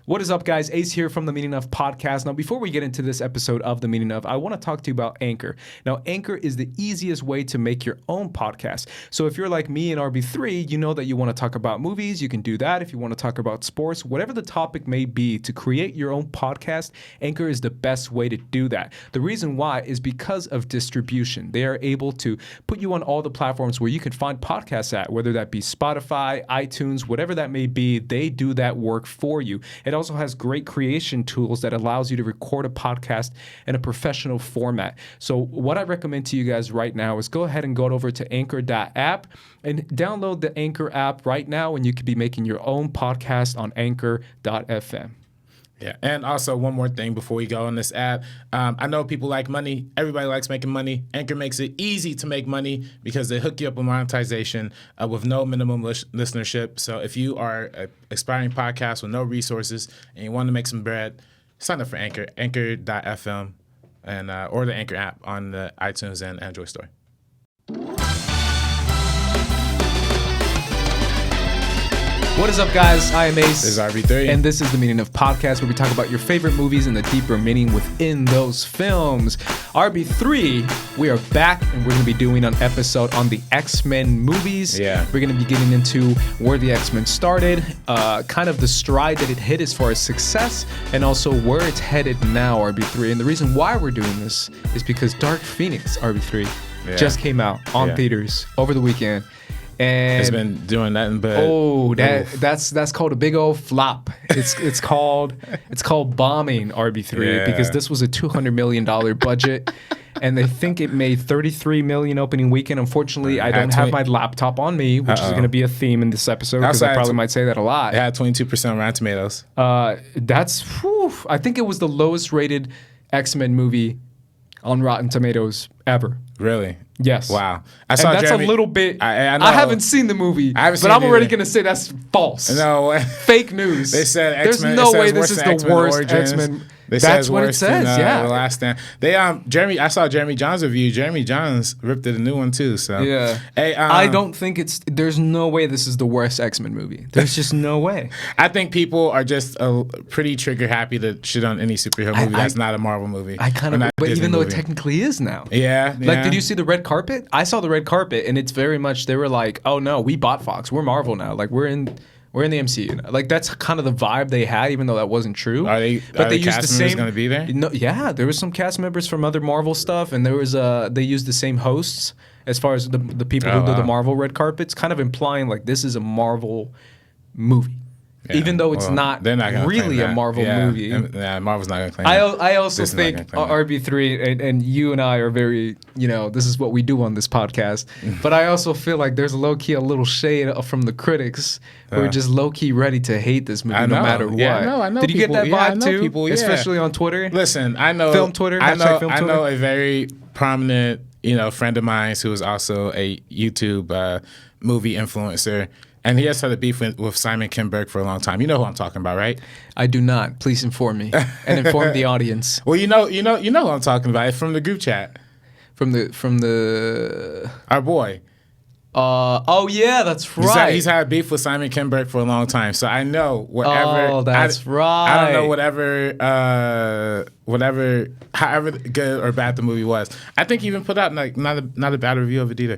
What is up, guys? Ace here from the Meaning Of podcast. Now, before we get into this episode of the Meaning Of, I want to talk to you about Anchor. Now, Anchor is the easiest way to make your own podcast. So if you're like me and RB3, you know that you want to talk about movies, you can do that. If you want to talk about sports, whatever the topic may be, to create your own podcast, Anchor is the best way to do that. The reason why is because of distribution. They are able to put you on all the platforms where you can find podcasts at, whether that be Spotify, iTunes, whatever that may be. They do that work for you. It also has great creation tools that allows you to record a podcast in a professional format. So what I recommend to you guys right now is go ahead and go over to anchor.app and download the Anchor app right now, and you could be making your own podcast on anchor.fm. Yeah, and also one more thing before we go on this app. I know people like money. Everybody likes making money. Anchor makes it easy to make money because they hook you up with monetization with no minimum listenership. So if you are an aspiring podcast with no resources and you want to make some bread, sign up for Anchor, anchor.fm, and or the Anchor app on the iTunes and Android store. What is up, guys? I am Ace. This is RB3. And this is the Meaning Of podcast, where we talk about your favorite movies and the deeper meaning within those films. RB3, we are back, and we're going to be doing an episode on the X-Men movies. Yeah. We're going to be getting into where the X-Men started, kind of the stride that it hit as far as success, and also where it's headed now, RB3. And the reason why we're doing this is because Dark Phoenix, RB3, just came out on theaters over the weekend. And it's been doing nothing but that's called a big old flop. It's called bombing, RB3, because this was a $200 million budget, and they think it made $33 million opening weekend. Unfortunately, I don't have my laptop on me, which is going to be a theme in this episode because I probably might say that a lot. It had 22% on Rotten Tomatoes. I think it was the lowest rated X-Men movie on Rotten Tomatoes ever. Really? Yes. Wow. That's a little bit. I haven't seen the movie, but I'm already going to say that's false. No. Fake news. They said X-Men. There's no way this is the worst X-Men. That's what it says. The Last Stand. I saw Jeremy John's review. Jeremy John's ripped it a new one too. So yeah. Hey, I don't think there's no way this is the worst X-Men movie. There's just no way. I think people are just pretty trigger happy to shit on any superhero movie that's not a Marvel movie. But even though it technically is now. Yeah. Like, did you see the red carpet? I saw the red carpet, and it's very much, they were like, oh no, we bought Fox. We're Marvel now. Like, we're in the MCU now. Like, that's kind of the vibe they had, even though that wasn't true. They used the same. Going to be there? No, yeah, there was some cast members from other Marvel stuff, and there was they used the same hosts as far as the people who do the Marvel red carpets, kind of implying like this is a Marvel movie. Yeah, even though it's not really a Marvel movie. Yeah, Marvel's not going to claim I also think RB3 and you and I are very, this is what we do on this podcast. But I also feel like there's low-key a little shade from the critics who are just low-key ready to hate this movie no matter what. I know Did you people, get that vibe too? People, especially on Twitter? Listen, I know. Film Twitter? I know a very prominent, friend of mine who is also a YouTube movie influencer. And he has had a beef with Simon Kinberg for a long time. You know who I'm talking about, right? I do not. Please inform me and inform the audience. Well, you know who I'm talking about. It's from the group chat. From the our boy. Oh yeah, that's right. He's had beef with Simon Kinberg for a long time, so I know whatever. Oh, that's right. I don't know however good or bad the movie was. I think he even put out like not a bad review of it either.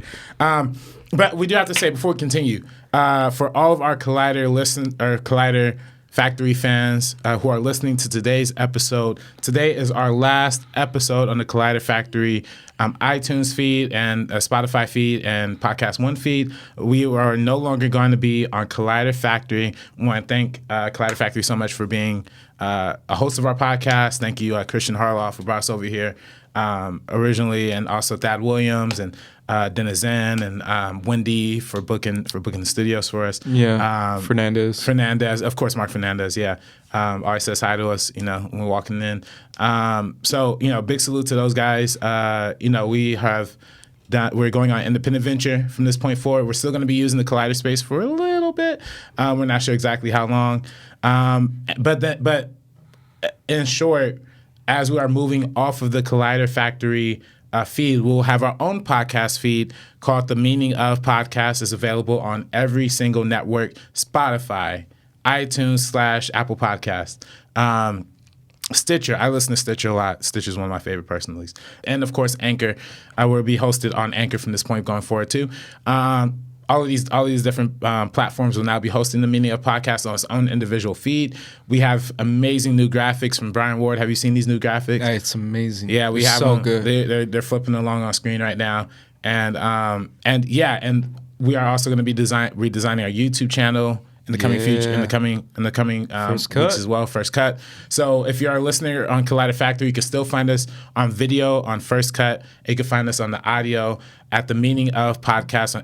But we do have to say before we continue, for all of our Collider Factory fans who are listening to today's episode, today is our last episode on the Collider Factory iTunes feed and Spotify feed and Podcast One feed. We are no longer going to be on Collider Factory. I want to thank Collider Factory so much for being a host of our podcast. Thank you, Christian Harloff, for brought us over here originally, and also Thad Williams and Dennis Zen and Wendy for booking the studios for us. Yeah, Fernandez, of course, Mark Fernandez. Yeah, always says hi to us. When we're walking in. So big salute to those guys. We're going on independent venture from this point forward. We're still going to be using the Collider space for a little bit. We're not sure exactly how long. But in short, as we are moving off of the Collider Factory feed, we'll have our own podcast feed called The Meaning Of Podcast. It's available on every single network: Spotify, iTunes/Apple Podcast. Stitcher. I listen to Stitcher a lot. Stitcher is one of my favorite personally. And of course, Anchor. I will be hosted on Anchor from this point going forward too. All of these different platforms will now be hosting the Meaning of Podcast on its own individual feed. We have amazing new graphics from Brian Ward. Have you seen these new graphics? Hey, it's amazing. Yeah, we have so them. good. They're flipping along on screen right now, and we are also going to be redesigning our YouTube channel in the coming future, in the coming weeks as well. First Cut. So if you're a listener on Collider Factory, you can still find us on video on First Cut. You can find us on the audio at the Meaning of Podcast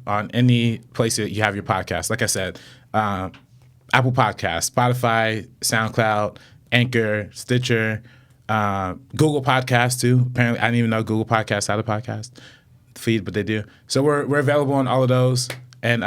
on any place that you have your podcast. Like I said, Apple Podcasts, Spotify, SoundCloud, Anchor, Stitcher, Google Podcasts too. Apparently, I didn't even know Google Podcasts had a podcast feed, but they do. So we're available on all of those. And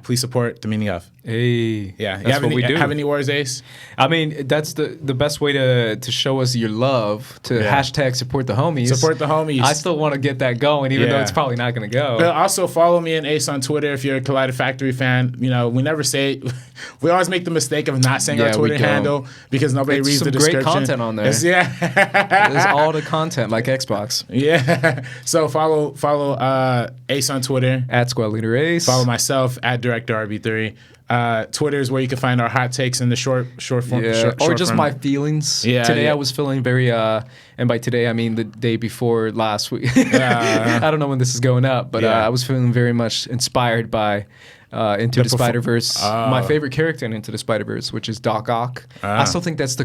please support the Meaning of. Hey, yeah, that's what we do. Have any words, Ace? I mean, that's the best way to show us your love, to hashtag support the homies. Support the homies. I still want to get that going, even though it's probably not going to go. But also follow me and Ace on Twitter if you're a Collider Factory fan. You know, we never say, we always make the mistake of not saying our Twitter handle because nobody reads the description. Some great content on there. There's all the content like Xbox. Yeah. So follow Ace on Twitter. At Squad Leader Ace. Follow myself at Director RB3. Twitter is where you can find our hot takes in the short form. Or just my feelings. Today I was feeling very, and by today I mean the day before last week. I don't know when this is going up, but I was feeling very much inspired by Into the Spider-Verse. My favorite character in Into the Spider-Verse, which is Doc Ock. I still think that's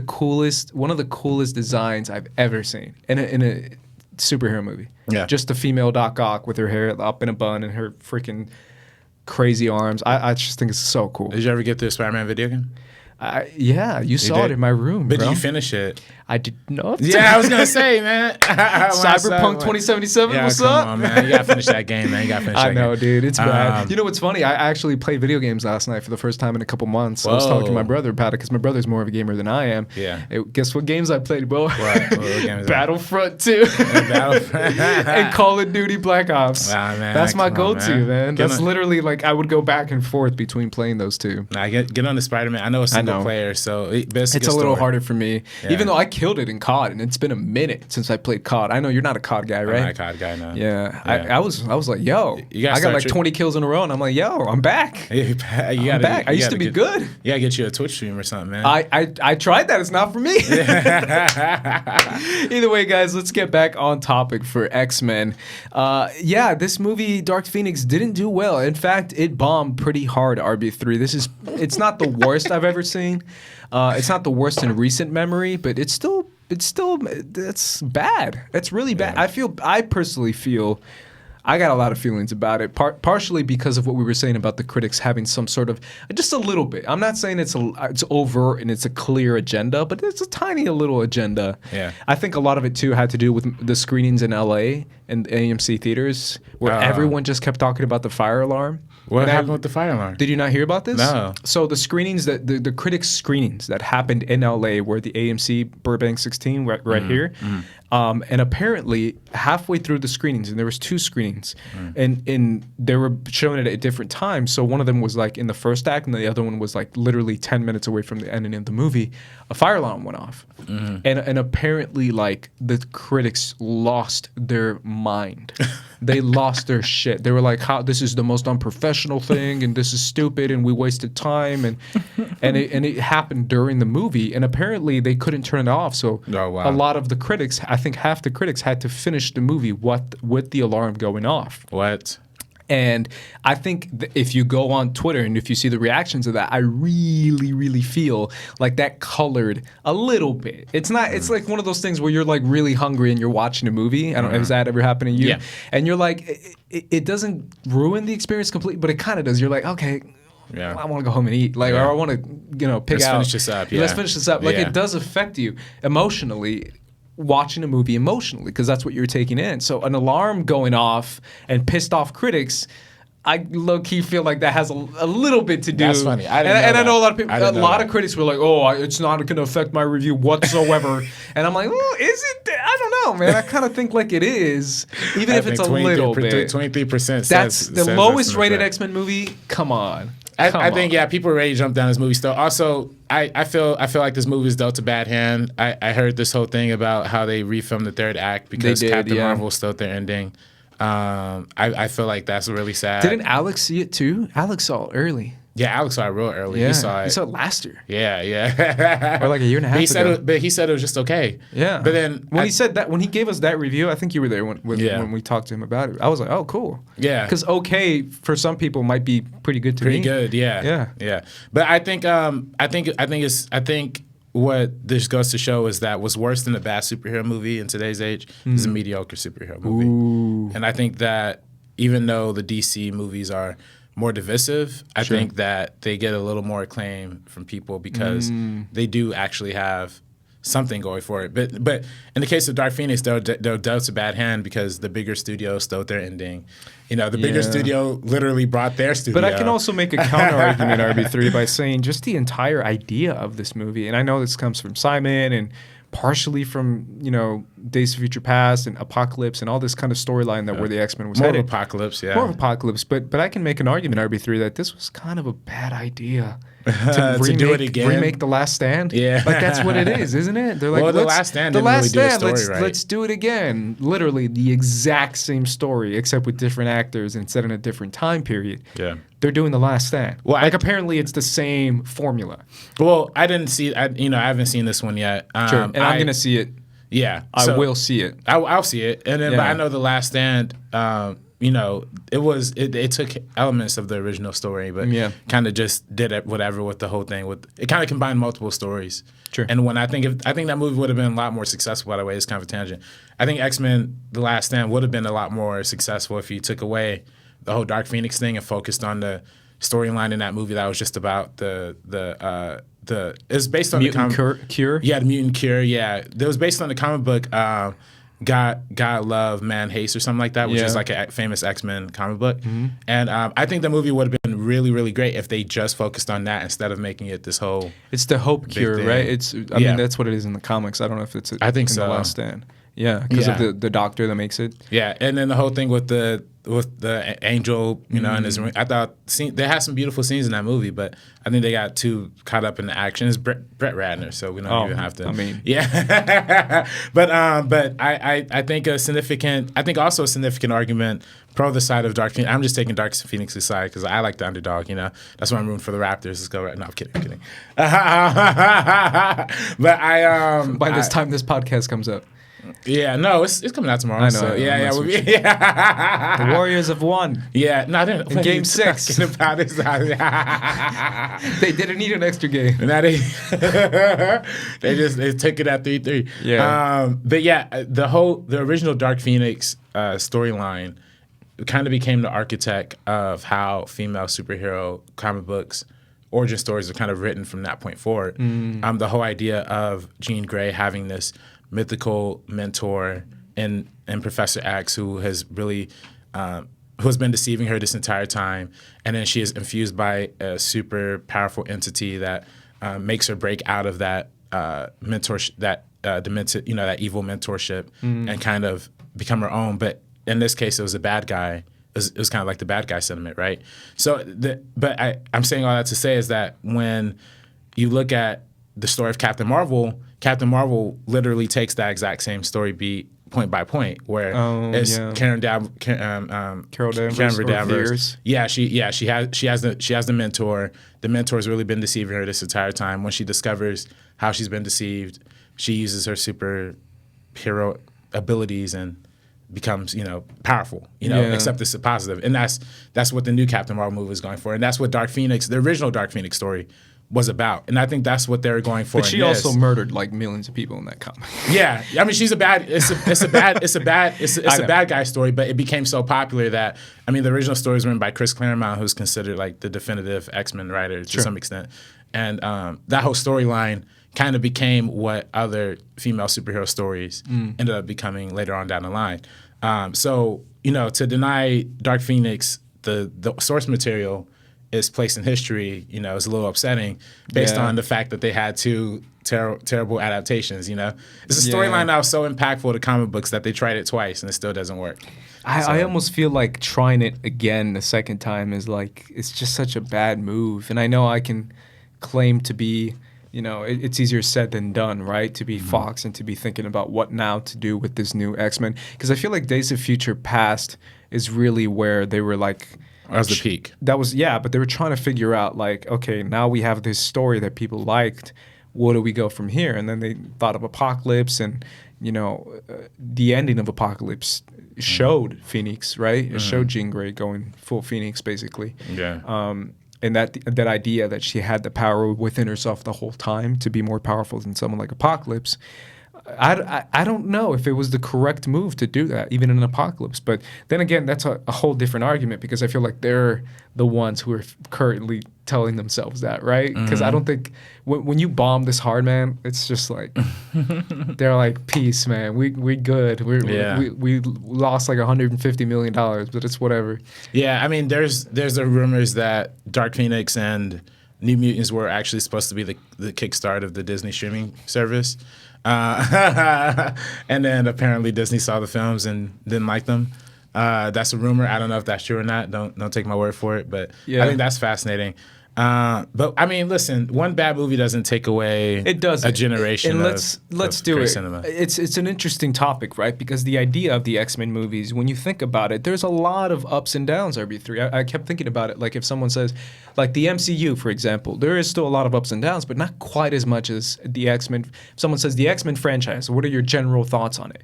one of the coolest designs I've ever seen in a superhero movie. Yeah. Just the female Doc Ock with her hair up in a bun and her freaking crazy arms. I just think it's so cool. Did you ever get the Spider-Man video game? Yeah, you saw it in my room, but bro. Did you finish it? I did not. Yeah, I was gonna say, man. Cyberpunk 2077. What's up? Come on, man. You gotta finish that game, man. You gotta finish that game. I know, dude. It's bad. You know what's funny? I actually played video games last night for the first time in a couple months. I was talking to my brother about it because my brother's more of a gamer than I am. Yeah. Guess what games I played, bro? What games? Battlefront 2. Battlefront. And Call of Duty Black Ops. Man, that's my go-to, man. That's literally like I would go back and forth between playing those two. Nah, get on the Spider-Man. I know it's single player, so it's a little harder for me. Yeah. Even though I killed it in COD, and it's been a minute since I played COD. I know you're not a COD guy, right? I'm not a COD guy, no. Yeah. I was like, yo, I got like 20 kills in a row, and I'm like, yo, I'm back. I'm back. I used to be good. You gotta get you a Twitch stream or something, man. I tried that. It's not for me. Either way, guys, let's get back on topic for X-Men. This movie, Dark Phoenix, didn't do well. In fact, it bombed pretty hard, RB3. It's not the worst I've ever seen. It's not the worst in recent memory, but it's bad. It's really bad. Yeah. I personally feel I got a lot of feelings about it, partially because of what we were saying about the critics having some sort of, just a little bit. I'm not saying it's overt and it's a clear agenda, but it's a tiny little agenda. Yeah. I think a lot of it too had to do with the screenings in LA and AMC theaters where everyone just kept talking about the fire alarm. What happened with the fire alarm? Did you not hear about this? No. So the screenings the critics screenings that happened in LA were the AMC Burbank 16 right here. And apparently halfway through the screenings, and there was 2 screenings, and they were showing it at different times. So one of them was like in the first act, and the other one was like literally 10 minutes away from the ending of the movie. A fire alarm went off, and apparently like the critics lost their mind. They lost their shit. They were like, "How this is the most unprofessional thing, and this is stupid, and we wasted time." And it happened during the movie, and apparently they couldn't turn it off. So a lot of the critics, I think half the critics, had to finish the movie with the alarm going off. What? And I think if you go on Twitter and if you see the reactions of that, I really, really feel like that colored a little bit. It's not. It's like one of those things where you're like really hungry and you're watching a movie. I don't know. Has that ever happened to you? Yeah. And you're like, it doesn't ruin the experience completely, but it kind of does. You're like, okay. Yeah. I want to go home and eat. Like, or I want to, pick Let's out. finish this up. Yeah. Let's finish this up. Like, it does affect you emotionally. Watching a movie emotionally, because that's what you're taking in. So an alarm going off and pissed off critics, I low-key feel like that has a little bit to do. That's funny. I know a lot of people, a lot of critics were like, "Oh, it's not going to affect my review whatsoever." And I'm like, "Oh, is it? I don't know, man. I kind of think like it is, even if it's a little bit." 23%. That's the lowest rated X-Men movie. Come on. I think people are ready to jump down this movie still. Also, I feel like this movie is dealt a bad hand. I heard this whole thing about how they refilmed the third act because Captain Marvel stole their ending. I feel like that's really sad. Didn't Alex see it too? Alex saw it early. Yeah, Alex saw it real early. Yeah. He saw it last year. Yeah. Or like a year and a half ago. But he said it was just okay. Yeah. But then when he said that, when he gave us that review, I think you were there when we talked to him about it. I was like, oh, cool. Yeah. Because okay for some people might be pretty good to me. Pretty good. Yeah. But I think what this goes to show is that what's worse than a bad superhero movie in today's age is a mediocre superhero movie. Ooh. And I think that even though the DC movies are more divisive, I think that they get a little more acclaim from people because they do actually have something going for it. But in the case of Dark Phoenix, they're dealt a bad hand because the bigger studio stole their ending. You know, the bigger studio literally brought their studio. But I can also make a counter argument, RB3, by saying just the entire idea of this movie, and I know this comes from Simon and partially from, Days of Future Past and Apocalypse and all this kind of storyline that where the X-Men was headed. More of Apocalypse, yeah. More of Apocalypse, but I can make an argument, RB3, that this was kind of a bad idea. To do it again. Remake The Last Stand. Yeah. Like that's what it is, isn't it? They're like, The Last Stand didn't really do the story right. Let's do it again. Literally the exact same story, except with different actors and set in a different time period. Yeah. They're doing The Last Stand. Well, apparently it's the same formula. Well, I didn't see. I haven't seen this one yet. Sure. And I'm gonna see it. Yeah, I will see it. I'll see it, and then but I know The Last Stand. It took elements of the original story, but kind of just did it whatever with the whole thing. It kind of combined multiple stories. Sure. And when I think that movie would have been a lot more successful. By the way, it's kind of a tangent. I think X-Men: The Last Stand would have been a lot more successful if you took away the whole Dark Phoenix thing and focused on the storyline in that movie that was just about it's based on mutant the cure. Yeah, the mutant cure. Yeah, it was based on the comic book God Love Man Haste or something like that, which is like a famous X-Men comic book. Mm-hmm. And I think the movie would have been really, really great if they just focused on that instead of making it this whole. It's the Hope Cure, thing. Right? I mean that's what it is in the comics. I don't know if it's. I think in so. The Last Stand. Yeah, because of the doctor that makes it. Yeah, and then the whole thing with the angel, in his ring. I thought they had some beautiful scenes in that movie, but I think they got too caught up in the action. It's Brett Ratner, so we don't even have to. I mean, yeah. but I think also a significant argument pro the side of Dark Phoenix. I'm just taking Dark Phoenix's side because I like the underdog. That's why I'm rooting for the Raptors. Let's go right. No, I'm kidding. But by this time this podcast comes up. Yeah, no, it's coming out tomorrow. I know. So, The Warriors have won. Yeah, no, they didn't. In Game 6. About it. They didn't need an extra game. Now they took it at 3-3. Yeah. But yeah, the original Dark Phoenix storyline kind of became the architect of how female superhero comic books origin stories are kind of written from that point forward. The whole idea of Jean Grey having this mythical mentor in Professor X who has really who has been deceiving her this entire time, and then she is infused by a super powerful entity that makes her break out of that mentorship, that demented, that evil mentorship, and kind of become her own. But in this case, it was a bad guy. It was kind of like the bad guy sentiment, right? So, I'm saying all that to say is that when you look at the story of Captain Marvel literally takes that exact same story beat point by point, where it's Carol Danvers. Yeah, she has the mentor. The mentor has really been deceiving her this entire time. When she discovers how she's been deceived, she uses her superhero abilities and becomes powerful. Except it's a positive, and that's what the new Captain Marvel movie is going for, and that's what Dark Phoenix, the original Dark Phoenix story, was about, and I think that's what they're going for. But she also murdered like millions of people in that comic. Yeah, I mean, it's a bad guy story, but it became so popular that the original story was written by Chris Claremont, who's considered like the definitive X-Men writer to some extent, and that whole storyline kind of became what other female superhero stories ended up becoming later on down the line. So to deny Dark Phoenix the source material is placed in history, is a little upsetting based on the fact that they had two terrible adaptations, It's a storyline that was so impactful to comic books that they tried it twice and it still doesn't work. I almost feel like trying it again the second time is like it's just such a bad move. And I know I can claim to be, it's easier said than done, right? To be Fox and to be thinking about what now to do with this new X-Men. Because I feel like Days of Future Past is really where they were like. That was the peak. That was, yeah, but they were trying to figure out like, okay, now we have this story that people liked. Where do we go from here? And then they thought of Apocalypse, and the ending of Apocalypse showed Phoenix, right? It showed Jean Grey going full Phoenix, basically. Yeah. And that idea that she had the power within herself the whole time to be more powerful than someone like Apocalypse. I don't know if it was the correct move to do that, even in an Apocalypse. But then again, that's a whole different argument, because I feel like they're the ones who are currently telling themselves that, right? Because I don't think when you bomb this hard, man, it's just like they're like, peace, man. We good. We lost like $150 million, but it's whatever. Yeah, I mean, there's the rumors that Dark Phoenix and New Mutants were actually supposed to be the kickstart of the Disney streaming service. And then apparently Disney saw the films and didn't like them. That's a rumor. I don't know if that's true or not. Don't take my word for it, but I think that's fascinating. But I mean, listen, one bad movie doesn't take away a generation. And let's do it. Cinema. It's an interesting topic, right? Because the idea of the X-Men movies, when you think about it, there's a lot of ups and downs. RB3. I kept thinking about it. Like if someone says, like the MCU, for example, there is still a lot of ups and downs, but not quite as much as the X-Men. If someone says the X-Men franchise, what are your general thoughts on it?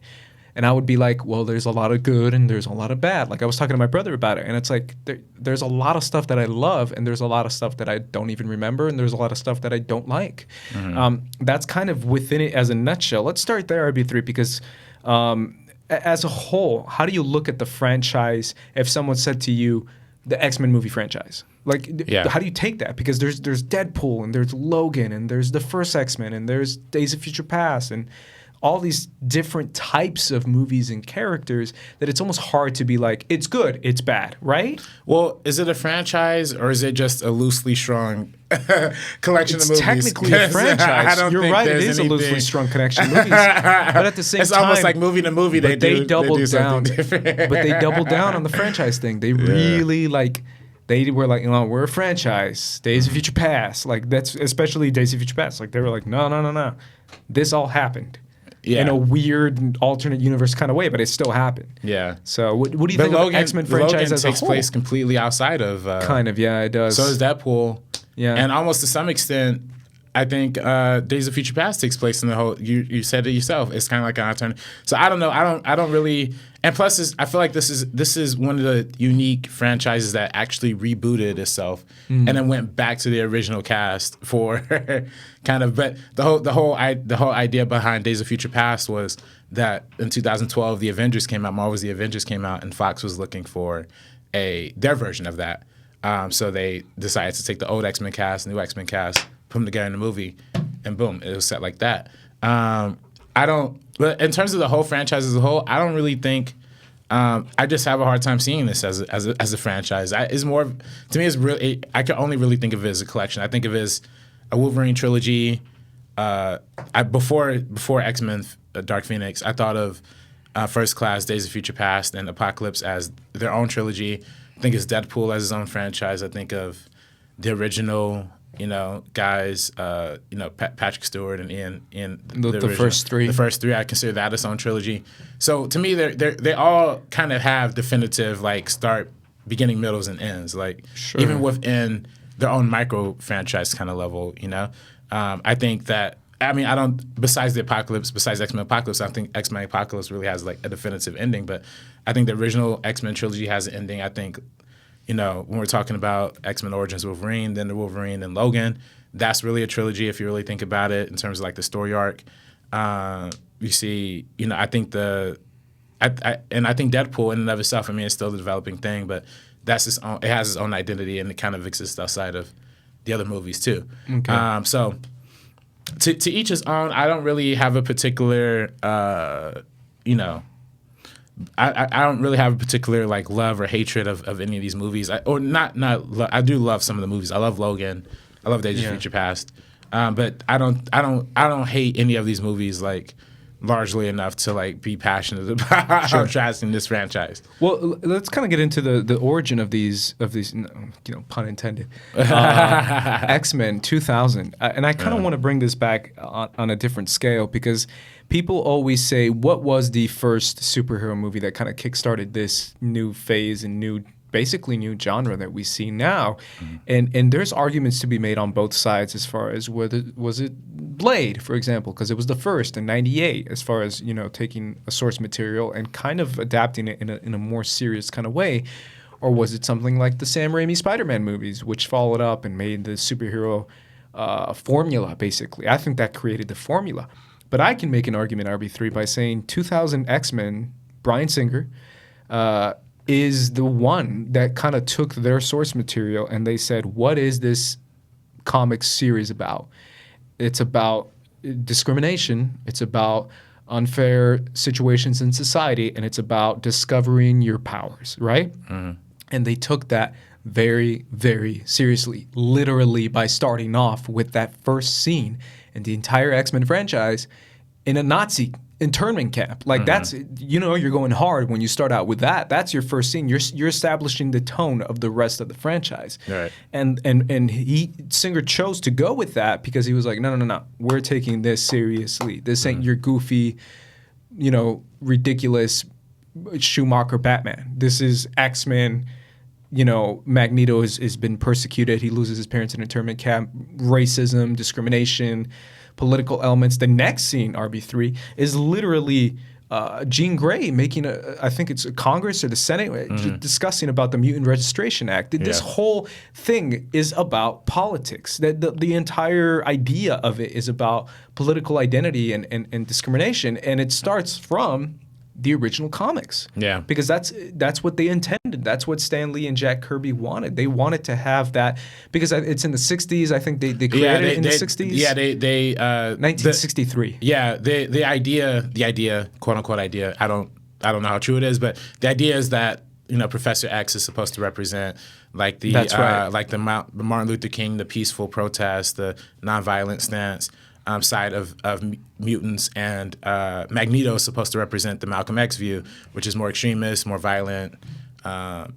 And I would be like, well, there's a lot of good and there's a lot of bad. Like I was talking to my brother about it, and it's like there's a lot of stuff that I love, and there's a lot of stuff that I don't even remember, and there's a lot of stuff that I don't like. That's kind of within it as a nutshell. Let's start there, RB3, because as a whole, how do you look at the franchise if someone said to you, the X-Men movie franchise? Like, how do you take that? Because there's Deadpool, and there's Logan, and there's the first X-Men, and there's Days of Future Past, and all these different types of movies and characters that it's almost hard to be like, it's good, it's bad, right? Well, is it a franchise or is it just a loosely strung collection of movies? It's technically a franchise. You're right, it is a loosely strung collection of movies. But at the same time, it's almost like movie to movie. They doubled down. But they doubled down on the franchise thing. They really they were like, we're a franchise. Days of Future Past. Like, that's especially Days of Future Past. Like, they were like, no. This all happened. Yeah. In a weird alternate universe kind of way, but it still happened. Yeah. So what do you think of the X-Men franchise Logan as a whole? takes place completely outside of... kind of, yeah, it does. So does Deadpool. Yeah. And almost to some extent, I think Days of Future Past takes place in the whole... You said it yourself. It's kind of like an alternate... So I don't know. I don't really... And plus, I feel like this is one of the unique franchises that actually rebooted itself and then went back to the original cast for kind of. But the whole idea behind Days of Future Past was that in 2012 the Avengers came out, Marvel's The Avengers came out, and Fox was looking for their version of that. So they decided to take the old X-Men cast, new X-Men cast, put them together in a movie, and boom, it was set like that. But in terms of the whole franchise as a whole, I don't really think. I just have a hard time seeing this as a franchise. It's more to me. It's really. I can only really think of it as a collection. I think of it as a Wolverine trilogy. Before X-Men, Dark Phoenix, I thought of First Class, Days of Future Past, and Apocalypse as their own trilogy. I think it's Deadpool as his own franchise. I think of the original. Guys, Patrick Stewart and Ian. The first three. The first three, I consider that its own trilogy. So to me, they all kind of have definitive start, beginning, middles, and ends. Even within their own micro franchise kind of level. I think that. I mean, I don't. Besides X-Men Apocalypse, I think X-Men Apocalypse really has a definitive ending. But I think the original X-Men trilogy has an ending. I think. When we're talking about X-Men Origins Wolverine, then the Wolverine and Logan, that's really a trilogy if you really think about it in terms of the story arc. You see, I think I think Deadpool in and of itself, I mean, it's still a developing thing, but that's its own. It has its own identity and it kind of exists outside of the other movies too. Okay. So to each his own. I don't really have a particular, I don't really have a particular love or hatred of any of these movies. I do love some of the movies. I love Logan. I love Days of Future Past. But I don't hate any of these movies largely enough to like be passionate about trashing this franchise. Well, let's kind of get into the origin of these, pun intended, X-Men 2000. And I kind of want to bring this back on a different scale because people always say, what was the first superhero movie that kind of kickstarted this new phase and basically new genre that we see now? And there's arguments to be made on both sides as far as whether was it Blade, for example, because it was the first in '98, as far as taking a source material and kind of adapting it in a more serious kind of way, or was it something like the Sam Raimi Spider-Man movies, which followed up and made the superhero formula? Basically, I think that created the formula. But I can make an argument, RB3, by saying 2000 X-Men, Bryan Singer, is the one that kind of took their source material and they said, what is this comic series about? It's about discrimination. It's about unfair situations in society. And it's about discovering your powers, right? Mm-hmm. And they took that very, very seriously, literally by starting off with that first scene in the entire X-Men franchise in a Nazi internment camp. Like that's, you're going hard when you start out with that. That's your first scene. You're establishing the tone of the rest of the franchise. Right. And Singer chose to go with that because he was like, no. We're taking this seriously. This ain't your goofy, ridiculous Schumacher Batman. This is X-Men. Magneto has been persecuted. He loses his parents in internment camp. Racism, discrimination, political elements. The next scene, RB3, is literally Jean Grey making I think it's a Congress or the Senate discussing about the Mutant Registration Act. This whole thing is about politics. The entire idea of it is about political identity and discrimination, and it starts from the original comics. Yeah. Because that's what they intended. That's what Stan Lee and Jack Kirby wanted. They wanted to have that because it's in the 60s. I think they created it in the 60s. Yeah, they 1963. The idea, quote unquote idea, I don't know how true it is, but the idea is that Professor X is supposed to represent like the like the Martin Luther King, the peaceful protest, the nonviolent stance side of mutants, and Magneto is supposed to represent the Malcolm X view, which is more extremist, more violent. To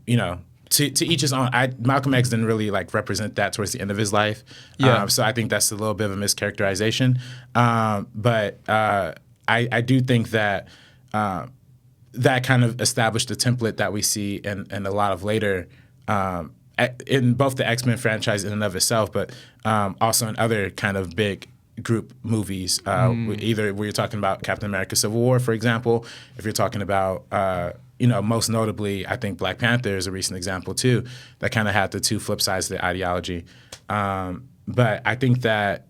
each his own. Malcolm X didn't really like represent that towards the end of his life. So I think that's a little bit of a mischaracterization. But I do think that that kind of established a template that we see in a lot of later. In both the X-Men franchise in and of itself, but also in other kind of big group movies, either where you're talking about Captain America Civil War, for example, if you're talking about, most notably, I think Black Panther is a recent example too, that kind of had the two flip sides of the ideology. But I think that,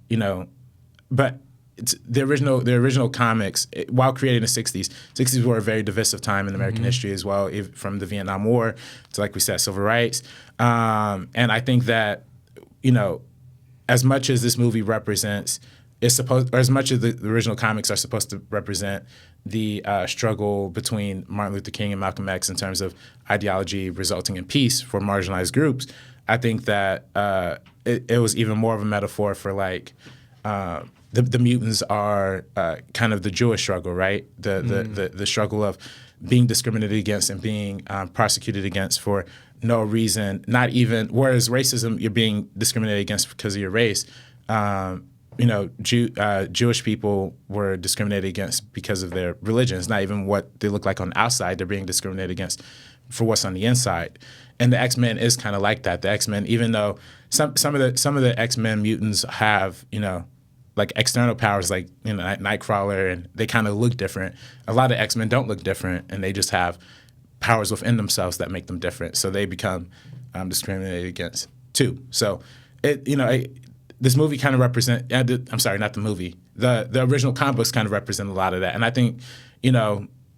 it's the original comics, while created in the 60s were a very divisive time in American history as well, from the Vietnam War to, like we said, civil rights. And I think that, as much as this movie represents, as much as the original comics are supposed to represent the struggle between Martin Luther King and Malcolm X in terms of ideology resulting in peace for marginalized groups, I think that it was even more of a metaphor for like the mutants are kind of the Jewish struggle, right? The struggle of being discriminated against and being prosecuted against for no reason, not even, whereas racism, you're being discriminated against because of your race. Jewish people were discriminated against because of their religion. It's not even what they look like on the outside. They're being discriminated against for what's on the inside. And the X-Men is kind of like that. The X-Men, even though some of the X-Men mutants have, like external powers like, Nightcrawler, and they kind of look different. A lot of X-Men don't look different, and they just have powers within themselves that make them different. So they become discriminated against too. So this movie kind of I'm sorry, not the movie. The original comic books kind of represent a lot of that. And I think,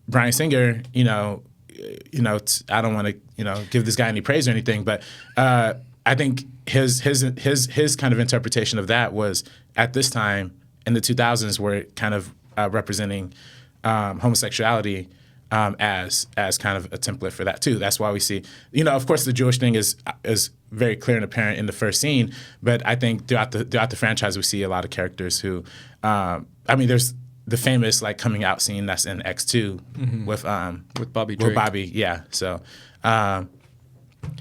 Bryan Singer, I don't want to, give this guy any praise or anything, but I think his kind of interpretation of that was at this time in the 2000s were kind of representing homosexuality as kind of a template for that too. That's why we see, of course, the Jewish thing is very clear and apparent in the first scene. But I think throughout the franchise, we see a lot of characters who, there's the famous like coming out scene that's in X2 with Bobby Drake. With Bobby, yeah. So.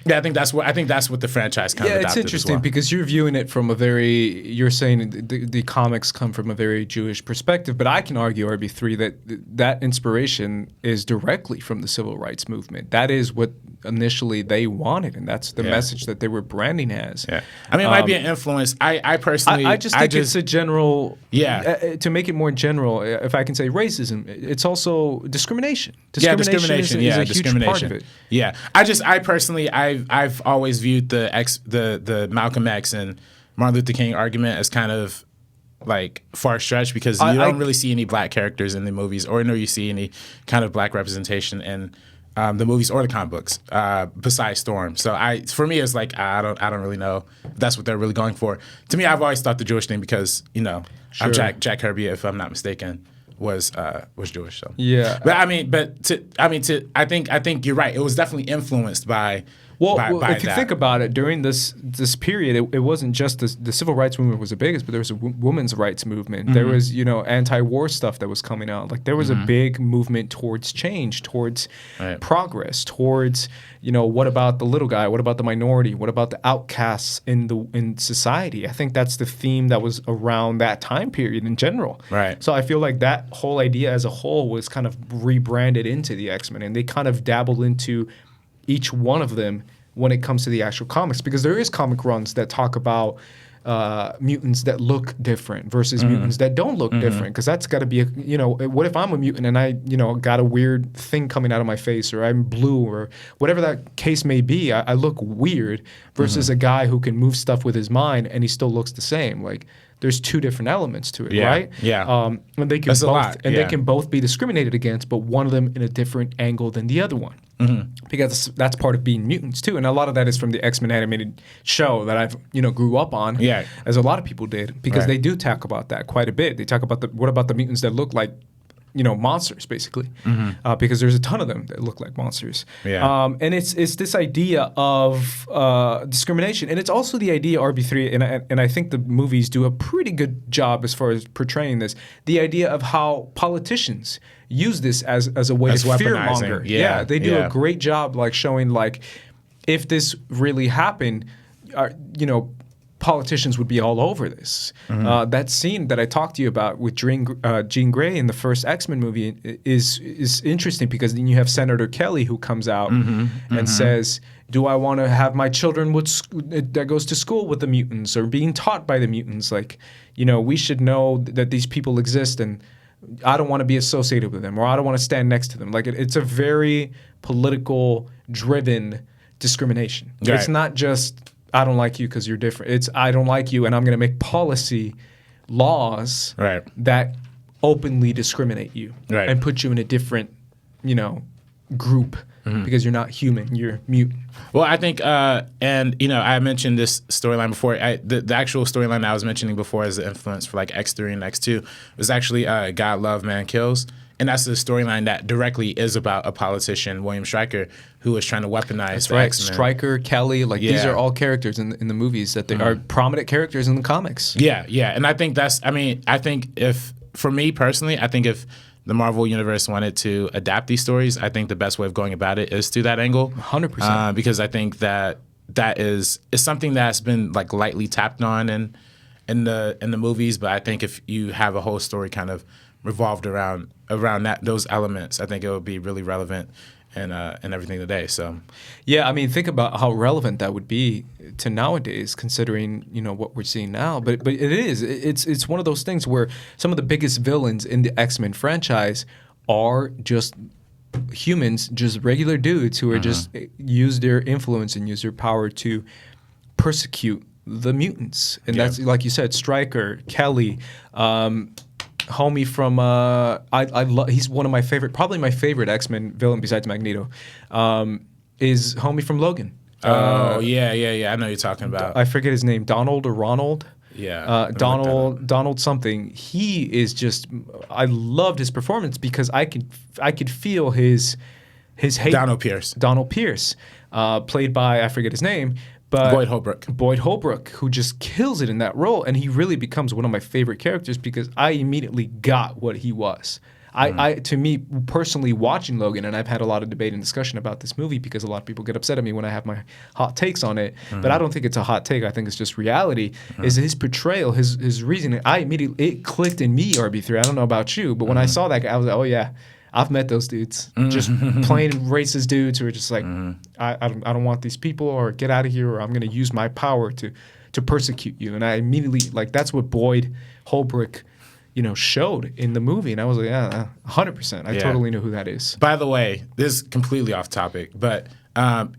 Yeah, I think that's what the franchise kind of adopted. Yeah, it's interesting because you're viewing it from you're saying the comics come from a very Jewish perspective, but I can argue, RB3, that inspiration is directly from the civil rights movement. That is what initially they wanted, and that's the message that they were branding as. Yeah, I mean, it might be an influence. I personally, I just think it's a general. Yeah, to make it more general, if I can say racism, it's also discrimination. Discrimination is a huge part of it. Yeah, I personally, I've always viewed the Malcolm X and Martin Luther King argument as kind of like far stretched because you don't really see any black characters in the movies, or nor you see any kind of black representation in the movies or the comic books besides Storm. So for me, it's like I don't really know if that's what they're really going for. To me, I've always thought the Jewish thing because I'm Jack Kirby, if I'm not mistaken, was Jewish. So yeah, but I think you're right. It was definitely influenced by. Well, if you think about it, during this period, it wasn't just the civil rights movement was the biggest, but there was a women's rights movement. Mm-hmm. There was, anti-war stuff that was coming out. Like there was a big movement towards change, towards progress, towards, what about the little guy? What about the minority? What about the outcasts in society? I think that's the theme that was around that time period in general. Right. So I feel like that whole idea as a whole was kind of rebranded into the X-Men, and they kind of dabbled into each one of them when it comes to the actual comics, because there is comic runs that talk about mutants that look different versus mutants that don't look different, because that's got to be what if I'm a mutant and I got a weird thing coming out of my face, or I'm blue, or whatever that case may be, I look weird versus a guy who can move stuff with his mind and he still looks the same. Like there's two different elements to it, right? Yeah. And they can they can both be discriminated against, but one of them in a different angle than the other one. Because that's part of being mutants too, and a lot of that is from the X-Men animated show that I've grew up on, as a lot of people did, because they do talk about that quite a bit. They talk about what about the mutants that look like monsters, basically, because there's a ton of them that look like monsters. Yeah. And it's this idea of discrimination, and it's also the idea, RB3, and I think the movies do a pretty good job as far as portraying this, the idea of how politicians use this as a way to fearmonger. Yeah, they do a great job, like showing like if this really happened, politicians would be all over this. That scene that I talked to you about with Jean Grey in the first X-Men movie is interesting, because then you have Senator Kelly who comes out and says, do I want to have my children that goes to school with the mutants or being taught by the mutants? Like, we should know that these people exist, and I don't want to be associated with them, or I don't want to stand next to them. Like it's a very political driven discrimination. Right. It's not just I don't like you because you're different. It's I don't like you, and I'm going to make policy laws that openly discriminate you and put you in a different, group because you're not human. You're mutant. Well, I think, and I mentioned this storyline before. The actual storyline I was mentioning before as the influence for like X3 and X2 was actually God Love, Man Kills. And that's the storyline that directly is about a politician, William Stryker, who was trying to weaponize the X-Men. Stryker, Kelly, these are all characters in the movies that they are prominent characters in the comics. Yeah. And I think for me personally, I think if the Marvel Universe wanted to adapt these stories, I think the best way of going about it is through that angle. 100%. Because I think that is something that's been like lightly tapped on in the movies, but I think if you have a whole story kind of revolved around those elements, I think it would be really relevant and everything today. So, yeah, I mean, think about how relevant that would be to nowadays, considering what we're seeing now. But it's one of those things where some of the biggest villains in the X-Men franchise are just humans, just regular dudes who are just use their influence and use their power to persecute the mutants, and that's like you said, Stryker, Kelly. Homie from he's one of my probably my favorite X-Men villain besides Magneto, is homie from Logan. Yeah. I know you're talking about. I forget his name, Donald or Ronald. Yeah, Donald something. He is just. I loved his performance because I could feel his hate. Donald Pierce, played by I forget his name. But Boyd Holbrook, who just kills it in that role, and he really becomes one of my favorite characters because I immediately got what he was. To me personally, watching Logan, and I've had a lot of debate and discussion about this movie because a lot of people get upset at me when I have my hot takes on it. But I don't think it's a hot take. I think it's just reality. Is his portrayal, his reasoning. It clicked in me, RB3. I don't know about you, but when I saw that guy, I was like, oh yeah, I've met those dudes. Just plain racist dudes who are just like, I don't want these people, or get out of here, or I'm going to use my power to persecute you. And I immediately, like, that's what Boyd Holbrook, showed in the movie. And I was like, yeah, 100%. I totally know who that is. By the way, this is completely off topic, but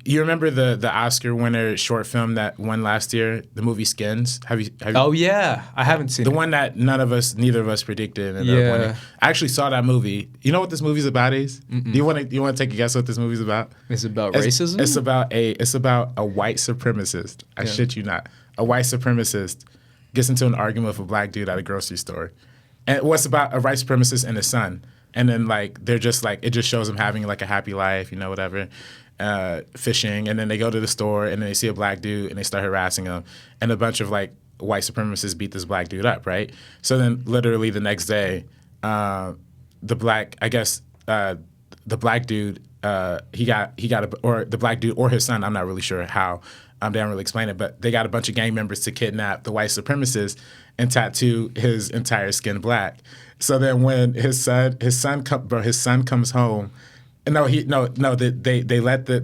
you remember the Oscar winner short film that won last year, the movie Skins? Have you Oh yeah, I haven't seen the it. one that neither of us predicted. And winning. I actually saw that movie. You know what this movie's about is? Do you want to take a guess what this movie's about? It's about racism. It's about a white supremacist. I shit you not. A white supremacist gets into an argument with a black dude at a grocery store. And what's about a white supremacist and his son. And then, like, they're just, like, it just shows them having, like, a happy life, whatever, fishing. And then they go to the store, and then they see a black dude, and they start harassing him. And a bunch of, like, white supremacists beat this black dude up, right? So then, literally, the next day, the black dude, the black dude or his son, I'm not really sure how, they don't really explain it, but they got a bunch of gang members to kidnap the white supremacist and tattoo his entire skin black. So then when his son comes home, they let the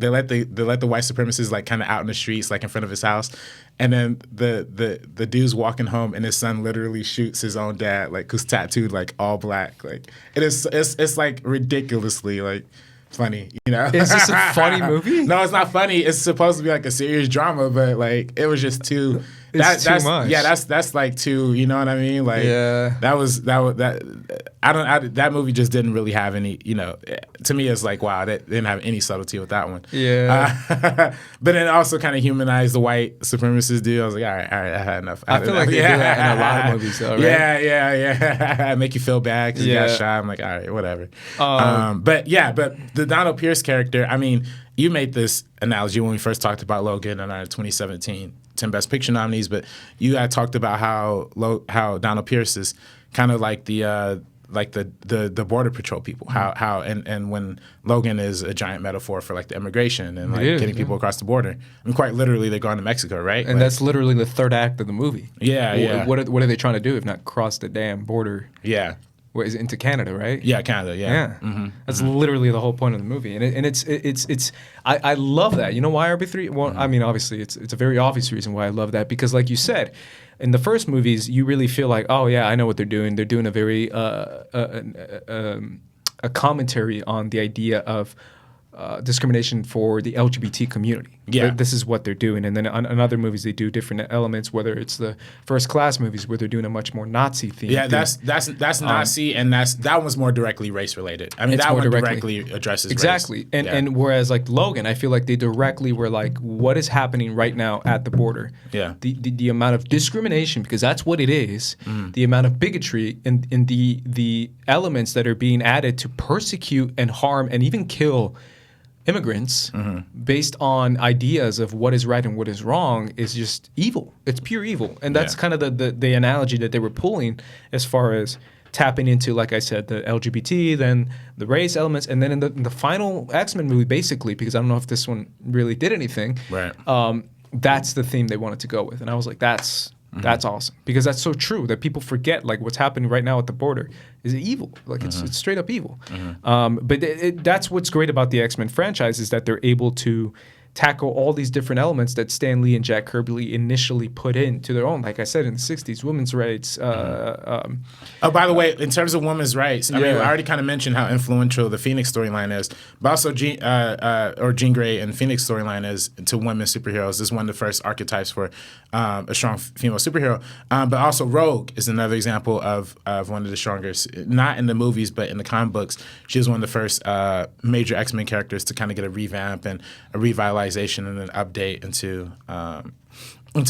white supremacists, like, kind of out in the streets, like in front of his house, and then the dude's walking home, and his son literally shoots his own dad, like, who's tattooed, like, all black. Like, it's like ridiculously, like, funny, Is this a funny movie? No, it's not funny. It's supposed to be like a serious drama, but, like, it was just too. That's too much. Yeah, that's like too. You know what I mean? Like, that movie just didn't really have any. To me, it's like, wow, that didn't have any subtlety with that one. Yeah. But then it also kind of humanized the white supremacist dude. I was like, all right, I had enough. I feel like they do that in a lot of movies, though, right? Yeah. Make you feel bad because you got shot. I'm like, all right, whatever. But the Donald Pierce character. I mean, you made this analogy when we first talked about Logan in our 2017 10 Best Picture nominees, but you had talked about how Donald Pierce is kind of like the Border Patrol people. How when Logan is a giant metaphor for, like, the immigration and, like, getting people across the border. I mean, quite literally, they're going to Mexico, right? And that's literally the third act of the movie. Yeah. What are they trying to do if not cross the damn border? Yeah. What is it, into Canada, right? Yeah, Canada. Yeah. That's literally the whole point of the movie, and it's I love that. You know why, RB3? Well, I mean, obviously, it's a very obvious reason why I love that, because, like you said, in the first movies, you really feel like, oh yeah, I know what they're doing. They're doing a very a commentary on the idea of discrimination for the LGBT community. Yeah. This is what they're doing. And then in other movies, they do different elements, whether it's the First Class movies where they're doing a much more Nazi theme. Yeah, that's Nazi, and that one's more directly race related. I mean, that one directly addresses exactly. race. And whereas, like, Logan, I feel like they directly were like, what is happening right now at the border? Yeah. The amount of discrimination, because that's what it is, the amount of bigotry and the elements that are being added to persecute and harm and even kill immigrants based on ideas of what is right and what is wrong is just evil. It's pure evil. And that's kind of the analogy that they were pulling as far as tapping into, like I said, the LGBT, then the race elements, and then in the final X-Men movie, basically, because I don't know if this one really did anything, right. That's the theme they wanted to go with. And I was like, that's awesome, because that's so true that people forget, like, what's happening right now at the border is evil. Like, it's straight up evil. But that's what's great about the X-Men franchise, is that they're able to tackle all these different elements that Stan Lee and Jack Kirby initially put into their own. Like I said, in the 60s, women's rights. By the way, in terms of women's rights, I mean, I already kind of mentioned how influential the Phoenix storyline is, but also Jean Grey and Phoenix storyline is to women superheroes. This is one of the first archetypes for a strong female superhero. But also Rogue is another example of one of the strongest, not in the movies, but in the comic books. She was one of the first major X-Men characters to kind of get a revamp and a revitalization and an update into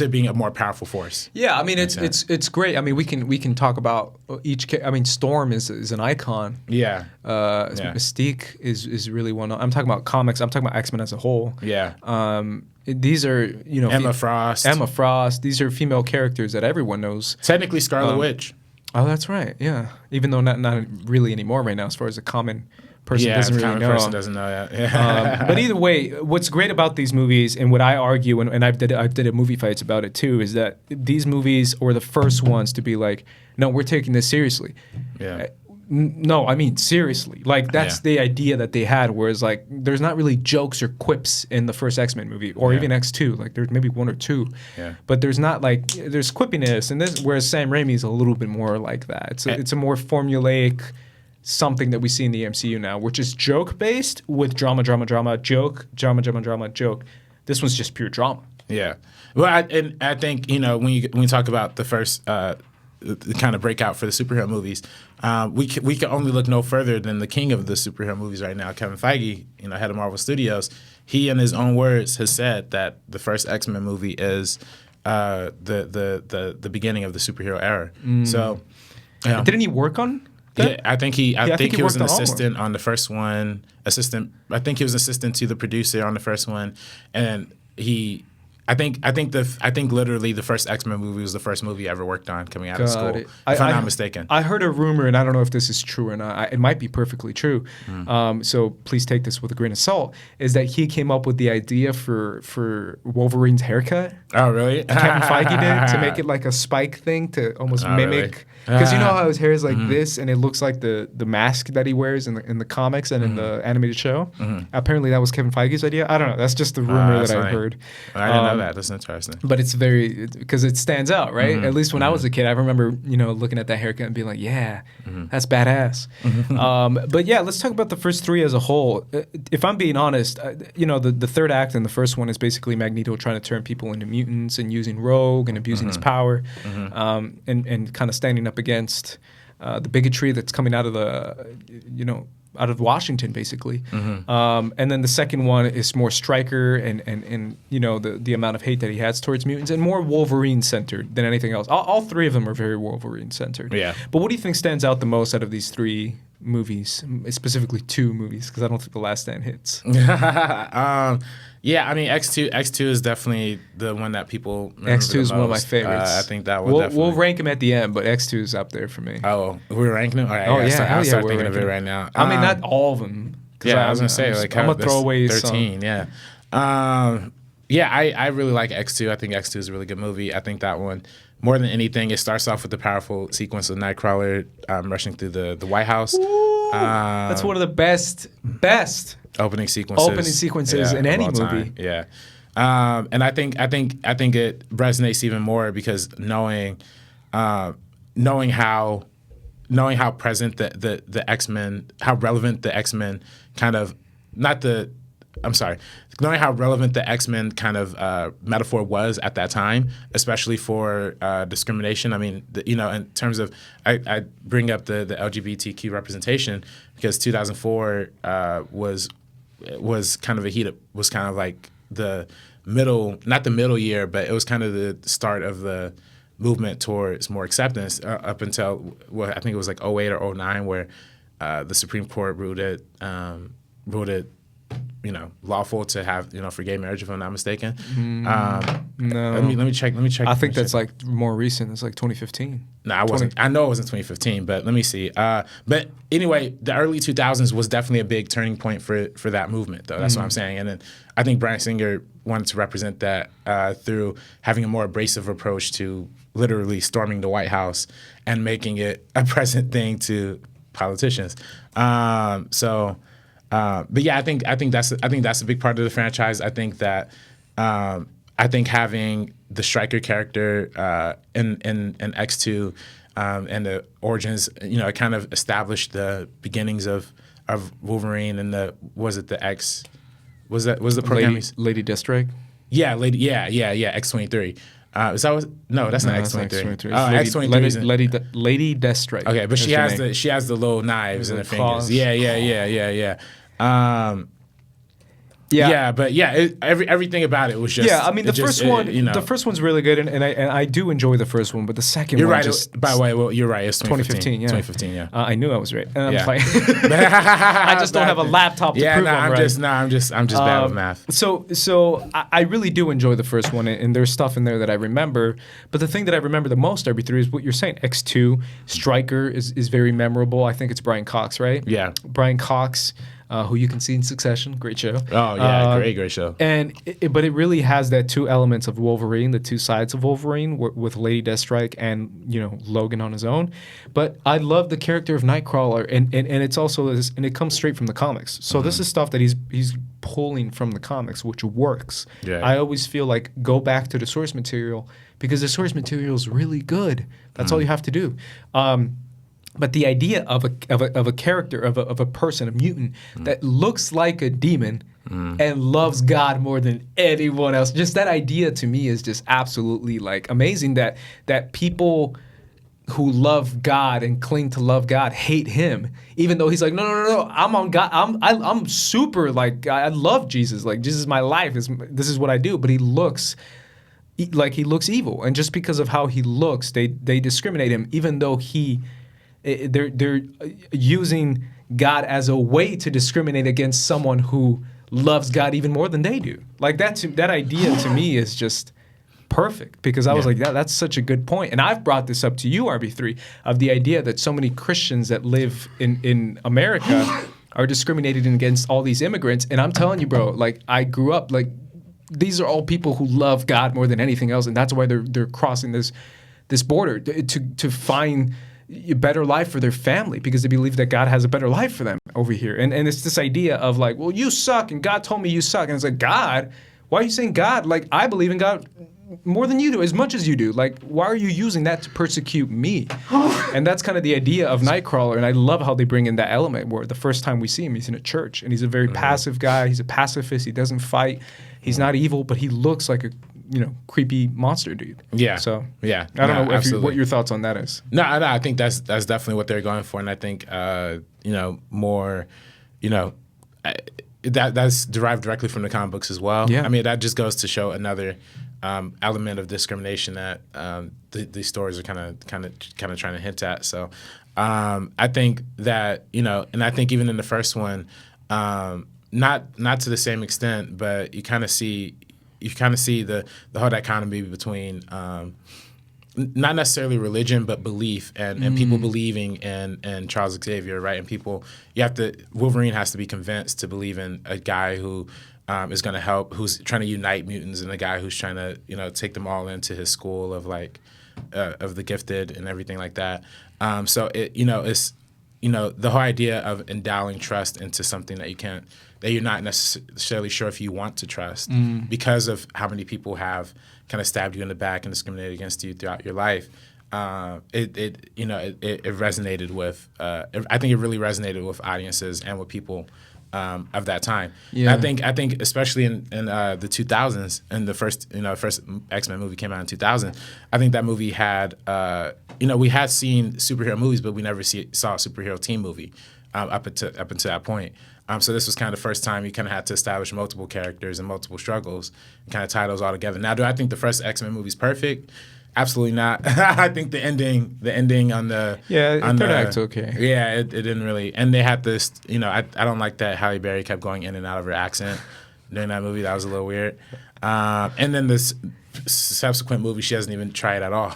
being a more powerful force. Yeah, I mean, it's great. I mean, we can talk about each. I mean, Storm is an icon. Yeah. Mystique is really one. I'm talking about comics. I'm talking about X-Men as a whole. Yeah. these are, you know, Emma Frost. Emma Frost. These are female characters that everyone knows. Technically Scarlet Witch. Oh, that's right. Yeah. Even though not really anymore right now, as far as a common person doesn't the really common know. person doesn't know that. Yeah. But either way, what's great about these movies, and what I argue, and I've did a movie fights about it too, is that these movies were the first ones to be like, no, we're taking this seriously. Yeah. No, I mean seriously. Like that's the idea that they had. Whereas like there's not really jokes or quips in the first X-Men movie, or even X2. Like there's maybe one or two. Yeah. But there's not like there's quippiness, and this whereas Sam Raimi is a little bit more like that. It's a more formulaic something that we see in the MCU now, which is joke based with drama, joke, drama, joke. This one's just pure drama. Yeah. Well, I think, you know, when you talk about the first the kind of breakout for the superhero movies, we can only look no further than the king of the superhero movies right now, Kevin Feige, you know, head of Marvel Studios. He, in his own words, has said that the first X-Men movie is the beginning of the superhero era. So, Didn't he work on that? Yeah, I think he was an worked on assistant on the first one. I think he was assistant to the producer on the first one, and I think literally the first X-Men movie was the first movie I ever worked on coming out of school, if I'm not mistaken. I heard a rumor, and I don't know if this is true or not. It might be perfectly true. So please take this with a grain of salt. Is that he came up with the idea for Wolverine's haircut? Oh, really? Kevin Feige did, to make it like a spike thing to almost mimic. Because you know how his hair is like this, and it looks like the mask that he wears in the comics and in the animated show. Apparently, that was Kevin Feige's idea. I don't know. That's just the rumor that I heard. I didn't know that. That's interesting. But it's because it stands out, right? At least when I was a kid, I remember looking at that haircut and being like, yeah, that's badass. But yeah, let's talk about the first three as a whole. If I'm being honest, the third act in the first one is basically Magneto trying to turn people into mutants and using Rogue and abusing his power, and kind of standing up against the bigotry that's coming out of out of Washington, basically. And then the second one is more Stryker and the amount of hate that he has towards mutants, and more Wolverine-centered than anything else. All three of them are very Wolverine-centered. Yeah. But what do you think stands out the most out of these three movies, specifically two movies, because I don't think The Last Stand hits? Yeah, I mean, X2 is definitely the one that people remember X2 is one of my favorites. I think that one we'll rank him at the end, but X2 is up there for me. Oh, we're ranking him? All right, I'll start thinking of it right now. I mean, not all of them. Yeah, I was going to say, I'm going to throw away 13, some. Yeah. I really like X2. I think X2 is a really good movie. I think that one, more than anything, it starts off with the powerful sequence of Nightcrawler rushing through the White House. That's one of the best opening sequences in any movie. Time. Yeah. And I think it resonates even more because knowing how present the X-Men, how relevant the X-Men knowing how relevant the X-Men kind of metaphor was at that time, especially for discrimination. I mean, in terms of, I bring up the LGBTQ representation because 2004 was kind of like the middle, not the middle year, but it was kind of the start of the movement towards more acceptance up until, I think it was like 08 or 09 where the Supreme Court ruled it lawful to have, for gay marriage, if I'm not mistaken. No. Let me check. I think that's like more recent. It's like 2015. No, I wasn't. I know it wasn't 2015, but let me see. But anyway, the early 2000s was definitely a big turning point for that movement, though. That's what I'm saying. And then I think Bryan Singer wanted to represent that through having a more abrasive approach to literally storming the White House and making it a present thing to politicians. But yeah, I think that's a big part of the franchise. I think that having the Stryker character in X2 and the origins, it kind of established the beginnings of Wolverine and the program? Lady Deathstrike? Yeah, X-23. That's not X-23. X-23. Lady Deathstrike. Okay, but she has the little knives in her fingers. Yeah. But everything about it was just. Yeah, I mean the first one. The first one's really good, and I do enjoy the first one, but the second you're one. Right. Just, by the way, you're right. It's 2015. 2015. Yeah. I knew I was right. I just don't have a laptop to prove I'm right. I'm just bad with math. So I really do enjoy the first one, and there's stuff in there that I remember. But the thing that I remember the most, RB3, is what you're saying. X2, Stryker is very memorable. I think it's Brian Cox, right? Yeah. Brian Cox. Who you can see in Succession, great show. Oh yeah, great show. But it really has that two elements of Wolverine, the two sides of Wolverine, with Lady Deathstrike and Logan on his own. But I love the character of Nightcrawler, and it's also this, and it comes straight from the comics. So this is stuff that he's pulling from the comics, which works. Yeah. I always feel like go back to the source material because the source material is really good. That's all you have to do. But the idea of a character, of a person, a mutant that looks like a demon and loves God more than anyone else, just that idea to me is just absolutely like amazing. That people who love God and cling to love God hate him, even though he's like, no, I'm on God. I'm super like I love Jesus. Like Jesus is my life. This is what I do. But he looks evil, and just because of how he looks, they discriminate him, even though they're using God as a way to discriminate against someone who loves God even more than they do. Like that idea to me is just perfect, because I was like, that's such a good point. And I've brought this up to you, RB3, of the idea that so many Christians that live in America are discriminated against all these immigrants. And I'm telling you, bro, like I grew up like these are all people who love God more than anything else, and that's why they're crossing this border to find a better life for their family, because they believe that God has a better life for them over here. And it's this idea of like, well, you suck, and God told me you suck. And it's like, God? Why are you saying God? Like, I believe in God more than you do, as much as you do. Like, why are you using that to persecute me? And that's kind of the idea of Nightcrawler. And I love how they bring in that element where the first time we see him, he's in a church, and he's a very passive guy. He's a pacifist. He doesn't fight. He's not evil, but he looks like a creepy monster dude. Yeah. So yeah, I don't know what your thoughts on that is. No, I think that's definitely what they're going for, and I think more, that's derived directly from the comic books as well. Yeah. I mean, that just goes to show another element of discrimination that these stories are kind of trying to hint at. So I think that and I think even in the first one, not to the same extent, but you kind of see the whole dichotomy between not necessarily religion, but belief and people believing in Charles Xavier, right? And Wolverine has to be convinced to believe in a guy who is going to help, who's trying to unite mutants, and a guy who's trying to take them all into his school of of the gifted and everything like that. So it's the whole idea of endowing trust into something that you're not necessarily sure if you want to trust because of how many people have kind of stabbed you in the back and discriminated against you throughout your life. It resonated with. I think it really resonated with audiences and with people of that time. Yeah. I think especially in the 2000s, and the first X-Men movie came out in 2000. I think that movie had we had seen superhero movies, but we never saw a superhero team movie up until that point. So this was kind of the first time you kind of had to establish multiple characters and multiple struggles and kind of tie those all together. Now, do I think the first X-Men movie is perfect? Absolutely not. I think the ending on the third act's okay. Yeah, it didn't really. And they had this. I don't like that Halle Berry kept going in and out of her accent during that movie. That was a little weird. And then this subsequent movie, she doesn't even try it at all,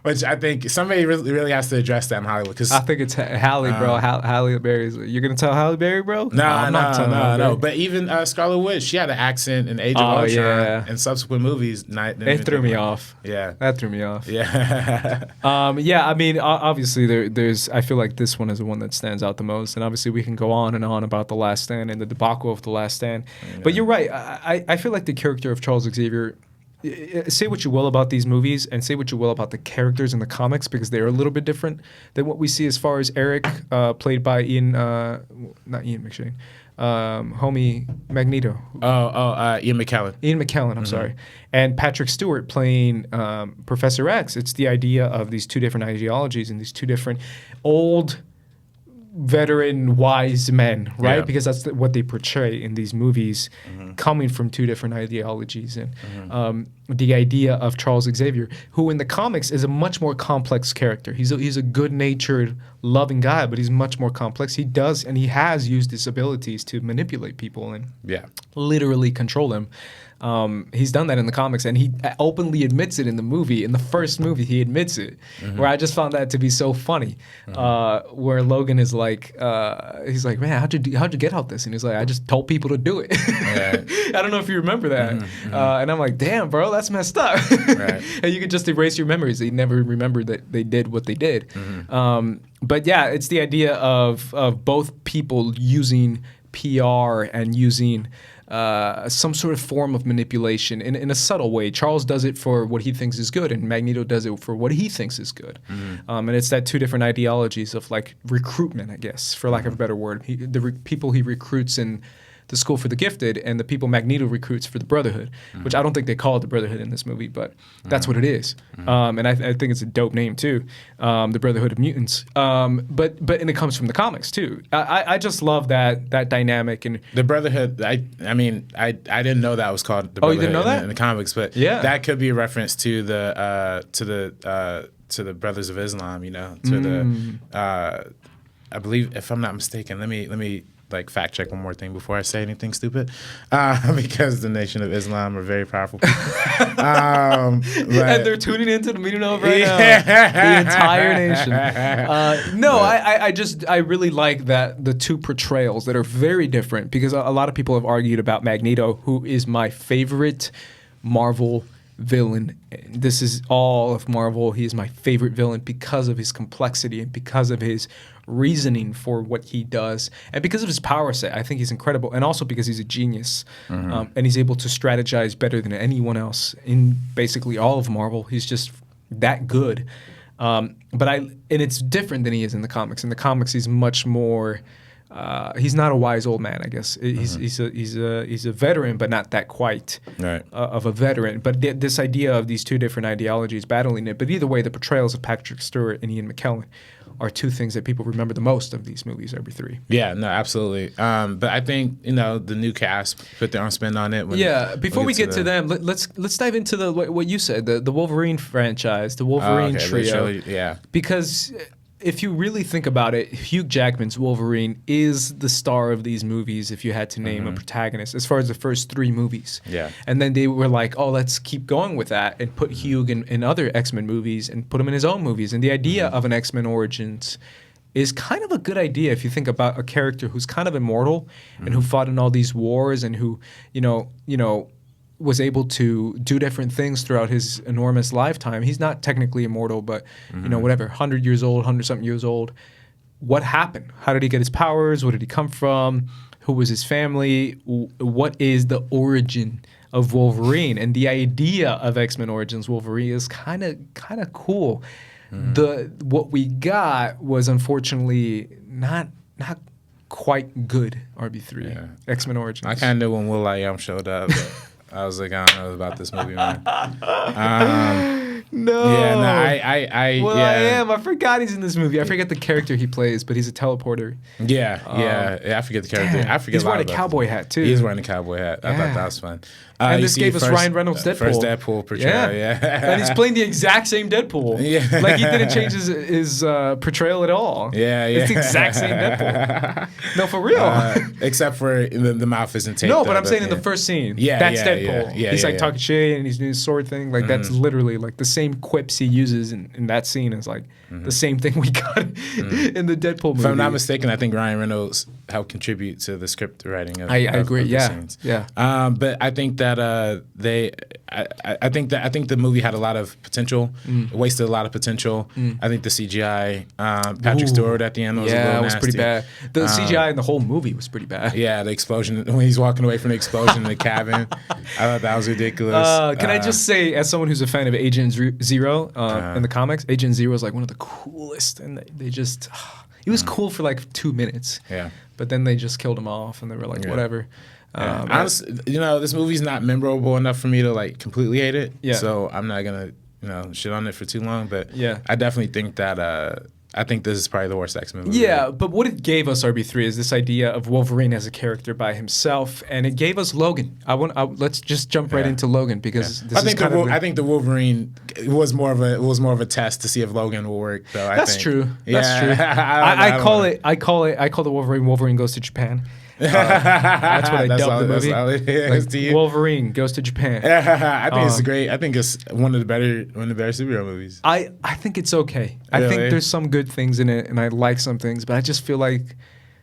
which I think somebody really has to address that in Hollywood. Cause I think it's Halle, bro. Halle Berry. You're gonna tell Halle Berry, bro? No. But even Scarlet Witch, she had an accent in Age of Ultron and subsequent movies. It threw me off. Yeah, that threw me off. Yeah. I mean, obviously there's. I feel like this one is the one that stands out the most, and obviously we can go on and on about The Last Stand and the debacle of The Last Stand. Yeah. But you're right. I feel like the character of Charles Xavier. Say what you will about these movies and say what you will about the characters in the comics, because they're a little bit different than what we see as far as Eric, played by Ian McShane, homie Magneto. Ian McKellen. Ian McKellen, I'm sorry. And Patrick Stewart playing Professor X. It's the idea of these two different ideologies and these two different old veteran wise men, right? Yeah. Because that's what they portray in these movies, coming from two different ideologies. And the idea of Charles Xavier, who in the comics is a much more complex character. He's a good-natured, loving guy, but he's much more complex. He does, and he has used his abilities to manipulate people and literally control them. He's done that in the comics, and he openly admits it in the movie. In the first movie, he admits it, where I just found that to be so funny. Where Logan is like, he's like, man, how'd you get out this? And he's like, I just told people to do it. Right. I don't know if you remember that. And I'm like, damn, bro, that's messed up. Right. And you could just erase your memories. They never remembered that they did what they did. But yeah, it's the idea of both people using PR and using some sort of form of manipulation in a subtle way. Charles does it for what he thinks is good, and Magneto does it for what he thinks is good. And it's that two different ideologies of like recruitment, I guess, for lack of a better word. The people he recruits in the School for the Gifted and the people Magneto recruits for the Brotherhood, which I don't think they call it the Brotherhood in this movie, but that's what it is. And I think it's a dope name too, the Brotherhood of Mutants. And it comes from the comics too. I just love that dynamic. And the Brotherhood, I didn't know that was called the Brotherhood. You didn't know that? In the comics, but that could be a reference to the Brothers of Islam, to the I believe, if I'm not mistaken, let me like fact check one more thing before I say anything stupid, because the Nation of Islam are very powerful people. And they're tuning into the meeting of right now. The entire nation. I really like that the two portrayals that are very different, because a lot of people have argued about Magneto, who is my favorite Marvel villain. This is all of Marvel. He is my favorite villain because of his complexity and because of his reasoning for what he does and because of his power set. I think he's incredible, and also because he's a genius, and he's able to strategize better than anyone else in basically all of Marvel. He's just that good. And it's different than he is in the comics. In the comics, he's much more. He's not a wise old man, I guess. He's a veteran, but not that quite of a veteran. But this idea of these two different ideologies battling it. But either way, the portrayals of Patrick Stewart and Ian McKellen are two things that people remember the most of these movies, every three. Yeah, no, absolutely. But I think the new cast put their own spin on it. Before we get to them, let's dive into what you said, the Wolverine franchise, the Wolverine trio. Because if you really think about it, Hugh Jackman's Wolverine is the star of these movies, if you had to name a protagonist, as far as the first three movies. Yeah. And then they were like, oh, let's keep going with that and put Hugh in other X-Men movies and put him in his own movies. And the idea of an X-Men Origins is kind of a good idea if you think about a character who's kind of immortal and who fought in all these wars and who, was able to do different things throughout his enormous lifetime. He's not technically immortal, but, 100 years old, 100-something years old. What happened? How did he get his powers? Where did he come from? Who was his family? What is the origin of Wolverine? And the idea of X-Men Origins Wolverine is kind of cool. What we got was unfortunately not quite good, RB3. Yeah. X-Men Origins. I kind of knew when Will.i.am showed up. I was like, I don't know about this movie, man. No. Yeah, no, I forgot he's in this movie. I forget the character he plays, but he's a teleporter. Yeah, I forget the character. Damn. I forget. He's wearing a cowboy hat too. He's wearing a cowboy hat. I thought that was fun. And this gave us Ryan Reynolds' Deadpool. First Deadpool portrayal, and he's playing the exact same Deadpool. Yeah. Like he didn't change his portrayal at all. Yeah. It's the exact same Deadpool. No, for real. Except for the mouth isn't taped. No, but I'm saying in the first scene. That's Deadpool. He's like talking shit and he's doing his sword thing. Like that's literally like the same quips he uses in that scene is like the same thing we got in the Deadpool movie. If I'm not mistaken, I think Ryan Reynolds helped contribute to the script writing of I agree. Of the scenes. But I think that I think the movie had a lot of potential. It wasted a lot of potential. I think the CGI, Patrick Stewart at the end was a little nasty. Pretty bad. The CGI in the whole movie was pretty bad. Yeah, the explosion when he's walking away from the explosion in the cabin, I thought that was ridiculous. Can I just say, as someone who's a fan of Agent Zero in the comics, Agent Zero is like one of the coolest, and they just he was cool for like 2 minutes. Yeah, but then they just killed him off, and they were like, whatever. Honestly, this movie's not memorable enough for me to like completely hate it. Yeah. So I'm not gonna, shit on it for too long. But I definitely think that I think this is probably the worst X-Men movie. Yeah, but what it gave us, RB3, is this idea of Wolverine as a character by himself, and it gave us Logan. Let's just jump right into Logan because this is kind of. I think the Wolverine was more of a test to see if Logan will work. Though That's true. That's true. I call the Wolverine goes to Japan. That's what I dubbed the movie. Wolverine goes to Japan. I think it's great. I think it's one of the better superhero movies. I think it's okay. Really? I think there's some good things in it, and I like some things, but I just feel like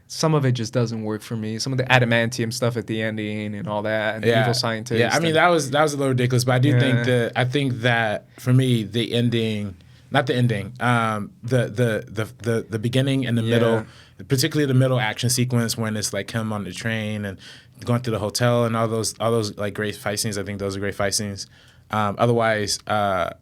some of it just doesn't work for me. Some of the adamantium stuff at the ending and all that, and the evil scientist. Yeah, I mean that was a little ridiculous, but I do think that for me the ending. Not the ending, the beginning and the middle, particularly the middle action sequence when it's like him on the train and going through the hotel and all those like great fight scenes. I think those are great fight scenes. Otherwise, I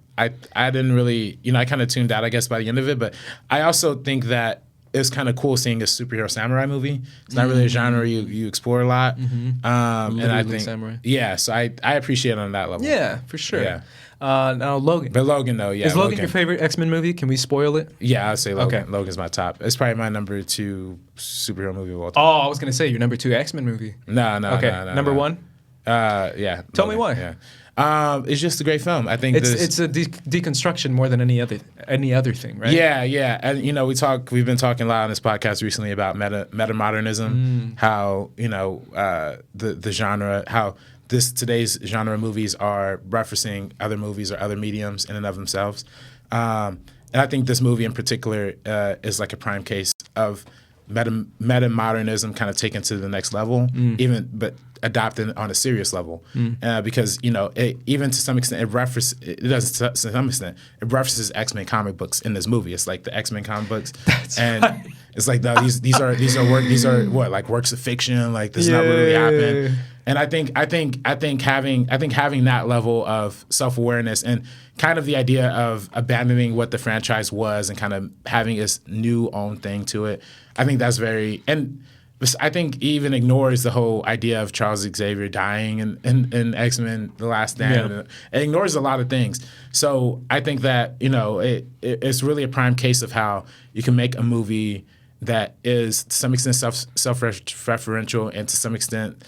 didn't really, I kind of tuned out, I guess, by the end of it. But I also think that it's kind of cool seeing a superhero samurai movie. It's not really a genre you explore a lot. And I think, samurai. Yeah, so I appreciate it on that level. Yeah, for sure. Yeah. Now Logan. But Logan, though, yeah. Is Logan your favorite X-Men movie? Can we spoil it? Yeah, I'd say Logan. Okay. Logan's my top. It's probably my number 2 superhero movie of all time. Oh, I was going to say your number 2 X-Men movie. No. Okay, number 1? Yeah. Tell me why. Yeah. It's just a great film. I think it's a deconstruction more than any other thing, right? Yeah. And we've been talking a lot on this podcast recently about metamodernism, how the genre, how today's genre movies are referencing other movies or other mediums in and of themselves. And I think this movie in particular is like a prime case of metamodernism kind of taken to the next level, but adopted on a serious level, because even to some extent it references X-Men comic books in this movie. It's like the X-Men comic books, right. It's like these are works of fiction. Like this not really happen. And I think having that level of self-awareness and kind of the idea of abandoning what the franchise was and kind of having its new own thing to it, I think that's and I think even ignores the whole idea of Charles Xavier dying in X-Men: The Last Stand. Yeah. It ignores a lot of things. So I think that it's really a prime case of how you can make a movie that is to some extent self-referential and to some extent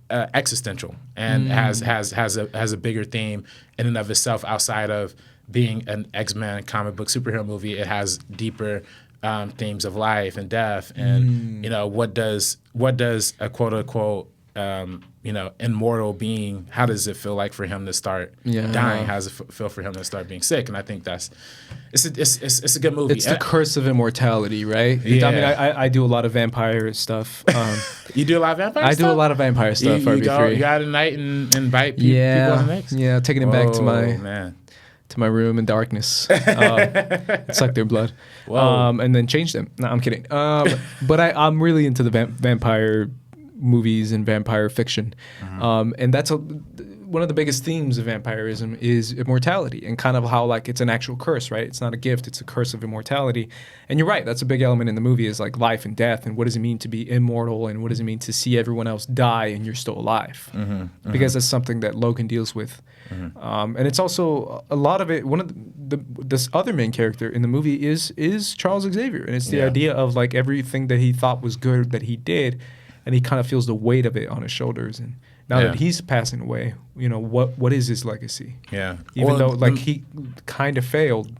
existential and has a bigger theme in and of itself outside of being an X-Men comic book superhero movie. It has deeper themes of life and death and what does a quote unquote immortal being, how does it feel like for him to start dying? How does it feel for him to start being sick? And I think it's a good movie. It's the curse of immortality, right? Yeah. I mean, I do a lot of vampire stuff. You do a lot of vampire stuff? I do a lot of vampire stuff. You go out at night and bite people on the necks? Yeah, taking them back to my room in darkness, suck their blood, and then change them. No, I'm kidding. But I'm really into the vampire movies and vampire fiction, and that's one of the biggest themes of vampirism is immortality and kind of how like it's an actual curse, right? It's not a gift; it's a curse of immortality. And you're right; that's a big element in the movie is like life and death, and what does it mean to be immortal, and what does it mean to see everyone else die and you're still alive? Because that's something that Logan deals with. And it's also a lot of it. One of this other main character in the movie is Charles Xavier, and it's the idea of like everything that he thought was good that he did, and he kind of feels the weight of it on his shoulders. And now that he's passing away, what is his legacy? Yeah, even though like he kind of failed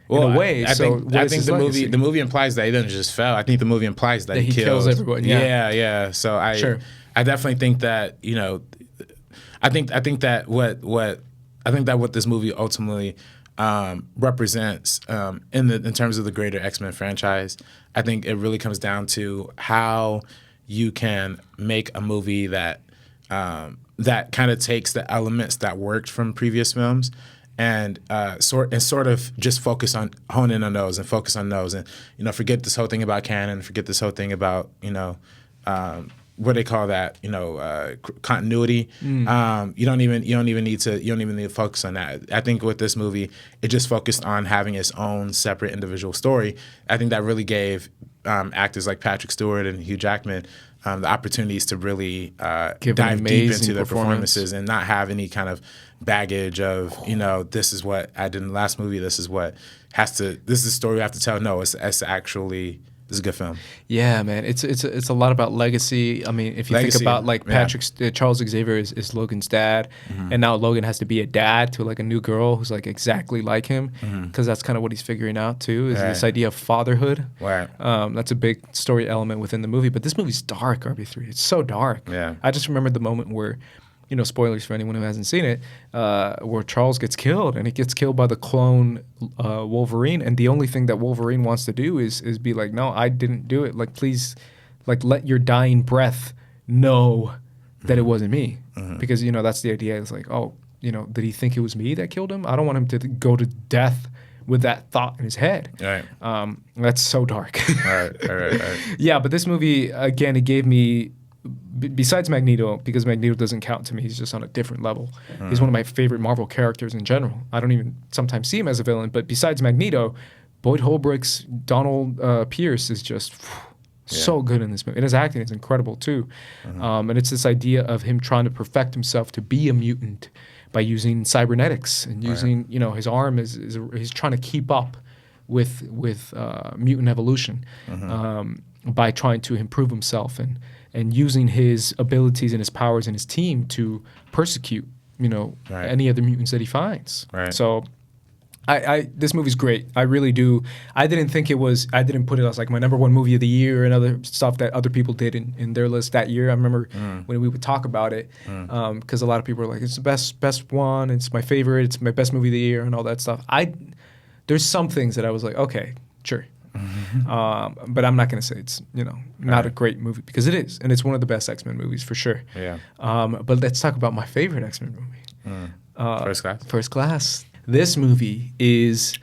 in a way. I think the movie implies that he doesn't just fail. I think the movie implies that he kills everyone. Yeah. So I definitely think that I think that what this movie ultimately represents in terms of the greater X-Men franchise, I think it really comes down to how you can make a movie that kind of takes the elements that worked from previous films and sort of just hone in on those and forget this whole thing about canon, forget this whole thing about what they call that, continuity. You don't even need to focus on that. I think with this movie, it just focused on having its own separate individual story. I think that really gave actors like Patrick Stewart and Hugh Jackman the opportunities to really dive deep into their performances and not have any kind of baggage of, this is what I did in the last movie. This is the story we have to tell. No, it's actually. It's a good film. Yeah, man. It's a lot about legacy. I mean, if you think about like Charles Xavier is Logan's dad, and now Logan has to be a dad to like a new girl who's like exactly like him, because that's kind of what he's figuring out too, is this idea of fatherhood. Right. That's a big story element within the movie. But this movie's dark, RB3. It's so dark. Yeah. I just remembered the moment where, spoilers for anyone who hasn't seen it, where Charles gets killed, and he gets killed by the clone Wolverine, and the only thing that Wolverine wants to do is be like, no, I didn't do it. Like, please, like, let your dying breath know that it wasn't me. Because, that's the idea. It's like, oh, did he think it was me that killed him? I don't want him to go to death with that thought in his head. Right. That's so dark. All right. Yeah, but this movie, again, it gave me... Besides Magneto, because Magneto doesn't count to me, he's just on a different level. He's one of my favorite Marvel characters in general. I don't even sometimes see him as a villain, but besides Magneto, Boyd Holbrook's Donald Pierce is just so good in this movie. And his acting is incredible too. And it's this idea of him trying to perfect himself to be a mutant by using cybernetics and using, his arm he's trying to keep up with mutant evolution by trying to improve himself and using his abilities and his powers and his team to persecute, any of the mutants that he finds. Right. So this movie's great. I really do. I didn't put it as like my number one movie of the year and other stuff that other people did in their list that year. I remember when we would talk about it, because a lot of people were like, it's the best one, it's my favorite, it's my best movie of the year and all that stuff. There's some things that I was like, okay, sure. But I'm not going to say it's, not a great movie, because it is. And it's one of the best X-Men movies for sure. Yeah. But let's talk about my favorite X-Men movie. First Class. First Class. This movie is,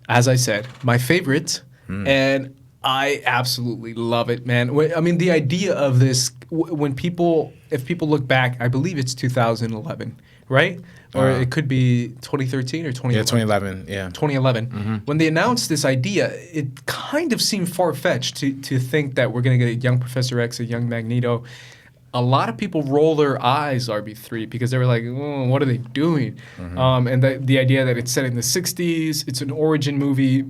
as I said, my favorite. And I absolutely love it, man. I mean, the idea of this, if people look back, I believe it's 2011, right? Or it could be 2013 or 2011. Yeah, 2011, yeah. 2011. When they announced this idea, it kind of seemed far-fetched to think that we're going to get a young Professor X, a young Magneto. A lot of people roll their eyes, RB3, because they were like, oh, what are they doing? And the idea that it's set in the 60s, it's an origin movie.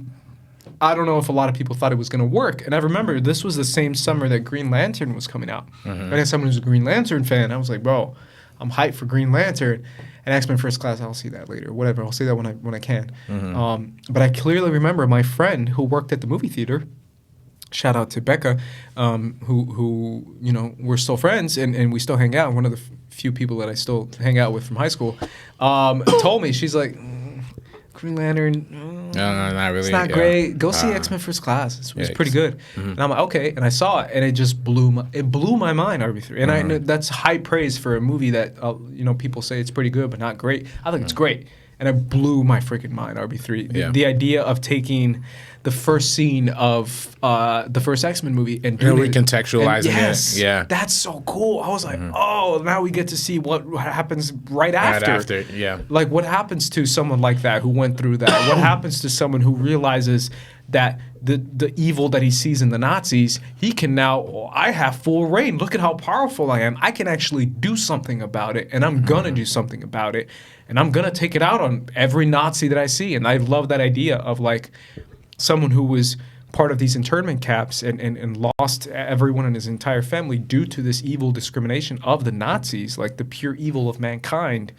I don't know if a lot of people thought it was going to work. And I remember this was the same summer that Green Lantern was coming out. And as someone who's a Green Lantern fan, I was like, bro, I'm hyped for Green Lantern. And X-Men First Class, I'll see that later. Whatever, I'll see that when I can. But I clearly remember my friend who worked at the movie theater, shout out to Becca, who we're still friends and we still hang out. One of the few people that I still hang out with from high school, told me, she's like, Green Lantern, no, not really. It's not great. Go see X-Men First Class. It's pretty good. And I'm like, okay. And I saw it, and it just blew my mind, RB3. And I know that's high praise for a movie that people say it's pretty good but not great. I think it's great. And it blew my freaking mind, RB3. The idea of taking the first scene of the first X-Men movie and doing recontextualizing it. Yeah. That's so cool. I was like, oh, now we get to see what happens right after. Yeah. Like, what happens to someone like that who went through that? What happens to someone who realizes that the evil that he sees in the Nazis, he can now, I have full reign. Look at how powerful I am. I can actually do something about it, and I'm going to do something about it. And I'm going to take it out on every Nazi that I see. And I love that idea of, like, someone who was part of these internment camps and lost everyone in his entire family due to this evil discrimination of the Nazis, like the pure evil of mankind.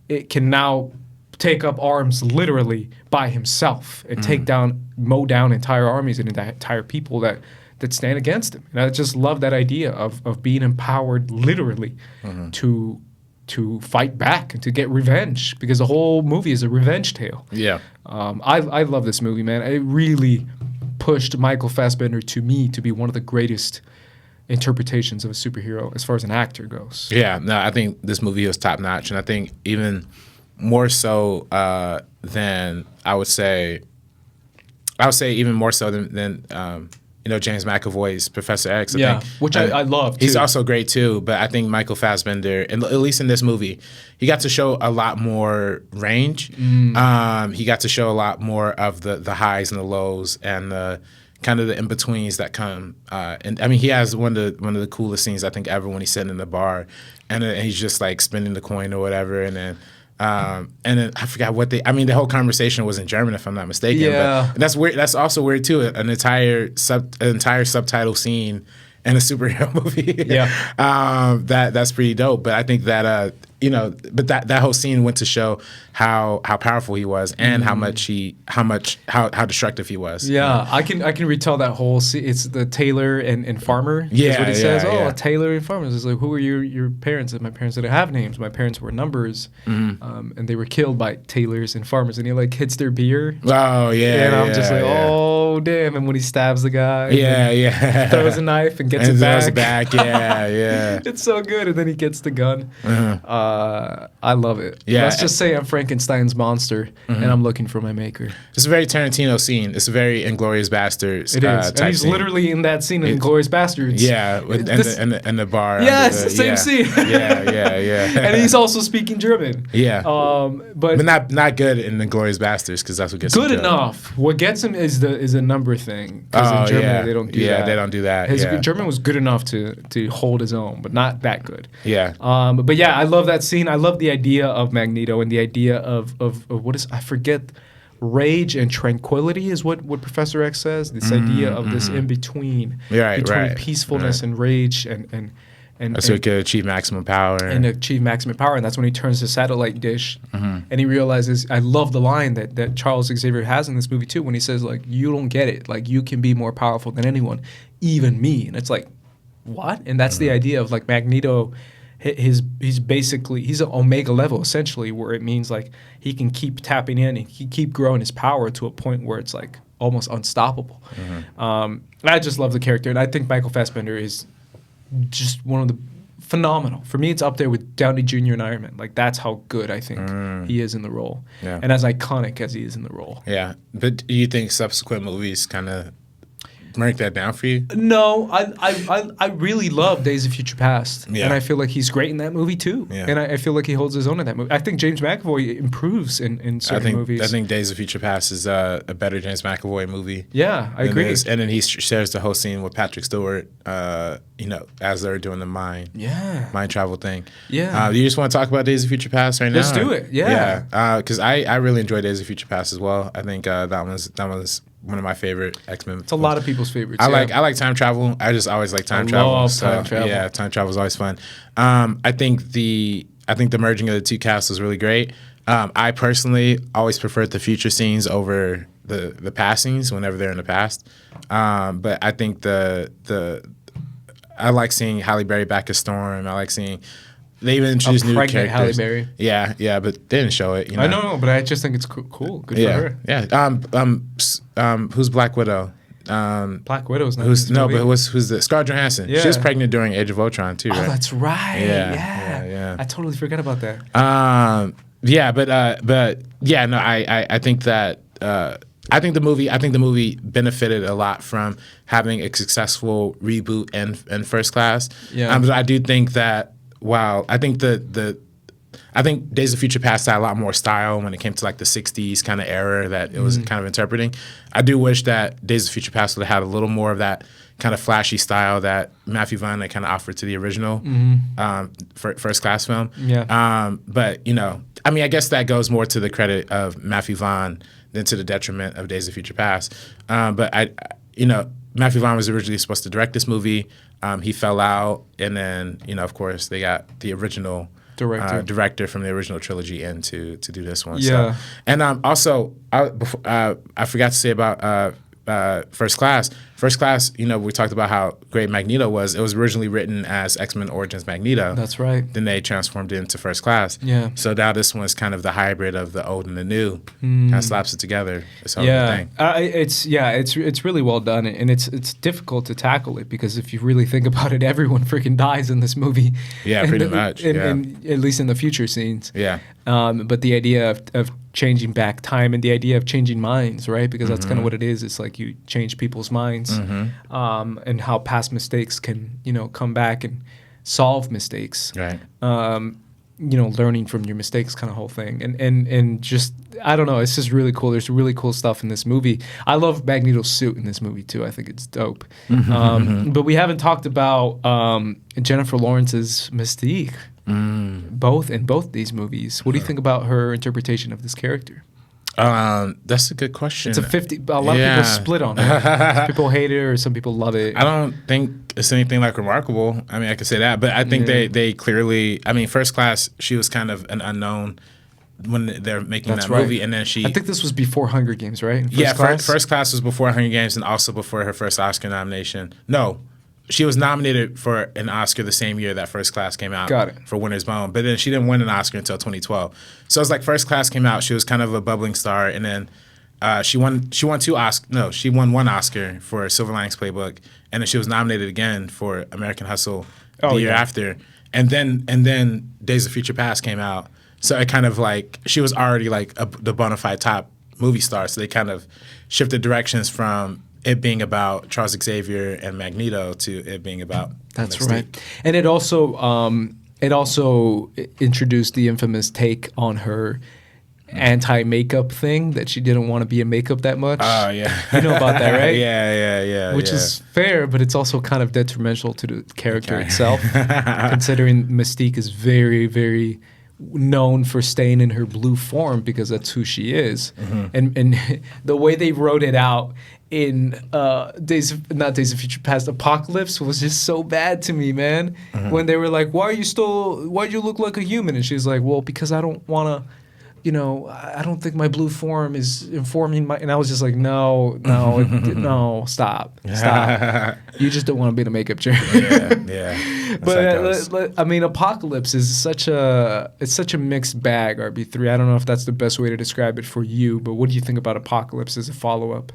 It can now take up arms literally by himself and mow down entire armies and entire people that stand against him. And I just love that idea of being empowered literally to fight back and to get revenge, because the whole movie is a revenge tale. Yeah. I love this movie, man. It really pushed Michael Fassbender to me to be one of the greatest interpretations of a superhero as far as an actor goes. Yeah, no, I think this movie was top notch, and I think even more so than I would say even more so than James McAvoy's Professor X. Yeah, think, which I love, He's too. also great too, but I think Michael Fassbender, and at least in this movie, he got to show a lot more range. He got to show a lot more of the highs and the lows and the kind of the in betweens that come. And I mean, he has one of the coolest scenes I think ever when he's sitting in the bar, and he's just like spinning the coin or whatever, and then I forgot what the whole conversation was in German, if I'm not mistaken. Yeah. But that's weird. That's also weird too. An entire subtitle scene in a superhero movie. Yeah. That's pretty dope. But I think that but that whole scene went to show how powerful he was and how destructive he was. Yeah, I can retell that whole it's the tailor and farmer. Yeah, is what he says. yeah, Oh, yeah. a tailor and farmers. It's like, who were your parents? And my parents didn't have names. My parents were numbers, and they were killed by tailors and farmers. And he like hits their beer. Oh yeah. And I'm just like, yeah. oh damn! And when he stabs the guy, Yeah. throws a knife and gets And it throws back. it back. Yeah. It's so good, and then he gets the gun. I love it. Yeah. Let's just say I'm Frankenstein's monster, and I'm looking for my maker. It's a very Tarantino scene. It's a very Inglourious Basterds. It is, and type he's scene. literally in that scene in Glorious Bastards. Yeah, and the bar. Yeah, under it's the same scene. Yeah. And he's also speaking German. Yeah. But not good in the Glorious Bastards because that's what gets good him killed. enough. What gets him is a number thing. Because in Germany they don't do that. Yeah, they don't do that. His yeah. German was good enough to hold his own, but not that good. Yeah. But yeah, I love that scene. I love the idea of Magneto and the idea of what is, I forget, rage and tranquility is what Professor X says. This idea of this in between, Right. peacefulness and rage and So he could achieve maximum power. and achieve maximum power. And that's when he turns the satellite dish and he realizes, I love the line that Charles Xavier has in this movie too, when he says, like, you don't get it. Like, you can be more powerful than anyone, even me. And it's like, what? And that's the idea of like Magneto. He's an omega level essentially, where it means like he can keep tapping in and he keep growing his power to a point where it's like almost unstoppable. I just love the character, and I think Michael Fassbender is just one of the phenomenal. For me, it's up there with Downey Jr. and Iron Man. Like, that's how good I think he is in the role, and as iconic as he is in the role. Yeah, but do you think subsequent movies kind of mark that down for you? No, I really love Days of Future Past, Yeah. and I feel like he's great in that movie too. Yeah. And I feel like he holds his own in that movie. I think James McAvoy improves in certain movies. I think Days of Future Past is a better James McAvoy movie. Yeah, I agree. And then he shares the whole scene with Patrick Stewart, as they're doing the mind travel thing. Yeah. You just want to talk about Days of Future Past right now? Let's do it. Yeah. Because I really enjoy Days of Future Past as well. I think that was one of my favorite X-Men. It's a lot of people's favorites. I like time travel. I just always like time travel. Love time travel. Yeah, time travel is always fun. I think the merging of the two casts was really great. I personally always preferred the future scenes over the past scenes whenever they're in the past. But I think I like seeing Halle Berry back as Storm. I like seeing they even introduced new characters. Halle Berry. Yeah, but they didn't show it. You know? I know, but I just think it's cool. Good for her. Yeah. Who's Black Widow? Black Widow's not. Who's the Scarlett Johansson? Yeah. She was pregnant during Age of Ultron too, right? Oh, that's right. Yeah. I totally forgot about that. I think that I think the movie benefited a lot from having a successful reboot and First Class. Yeah. But I do think that I think Days of Future Past had a lot more style when it came to like the 60s kind of era that it was kind of interpreting. I do wish that Days of Future Past would have had a little more of that kind of flashy style that Matthew Vaughn kind of offered to the original First Class film. Yeah. But, I guess that goes more to the credit of Matthew Vaughn than to the detriment of Days of Future Past. But Matthew Vaughn was originally supposed to direct this movie. He fell out, and then, of course, they got the original director from the original trilogy in to do this one. Yeah. So, and also, I forgot to say about First Class. First Class, we talked about how great Magneto was. It was originally written as X-Men Origins Magneto. That's right. Then they transformed it into First Class. Yeah. So now this one's kind of the hybrid of the old and the new. Kind of slaps it together. It's a thing. It's really well done, and it's difficult to tackle it because if you really think about it, everyone freaking dies in this movie. Yeah, pretty much. And at least in the future scenes. Yeah. But the idea of changing back time and the idea of changing minds, right? Because that's kind of what it is. It's like you change people's minds, and how past mistakes can, come back and solve mistakes. Right. Learning from your mistakes, kind of whole thing, and just I don't know. It's just really cool. There's really cool stuff in this movie. I love Magneto's suit in this movie too. I think it's dope. But we haven't talked about Jennifer Lawrence's Mystique. Both these movies. What do you think about her interpretation of this character? That's a good question. It's a 50. A lot of people split on it. Some people hate it, or some people love it. I don't think it's anything like remarkable. I mean, I could say that, but I think they clearly. I mean, First Class, she was kind of an unknown when they're making that movie, and then I think this was before Hunger Games, right? First Class was before Hunger Games, and also before her first Oscar nomination. No. She was nominated for an Oscar the same year that First Class came out. Got it. For Winter's Bone. But then she didn't win an Oscar until 2012. So it's like First Class came out. She was kind of a bubbling star. And then she won one Oscar for Silver Linings Playbook. And then she was nominated again for American Hustle the year after. And then Days of Future Past came out. So it kind of like she was already like the bona fide top movie star. So they kind of shifted directions from it being about Charles Xavier and Magneto to it being about That's Mystique. right. And it also introduced the infamous take on her anti-makeup thing, that she didn't want to be in makeup that much. Oh, yeah. You know about that, right? Yeah. Which is fair, but it's also kind of detrimental to the character itself, considering Mystique is very, very known for staying in her blue form because that's who she is. And the way they wrote it out in Days of Future Past, Apocalypse, was just so bad to me, man. When they were like, why'd you look like a human? And she's like, well, because I don't want to, I don't think my blue form is informing my, and I was just like, no, stop. You just don't want to be in a makeup chair. Yeah. But I mean, Apocalypse is such a mixed bag, RB3. I don't know if that's the best way to describe it for you, but what do you think about Apocalypse as a follow-up?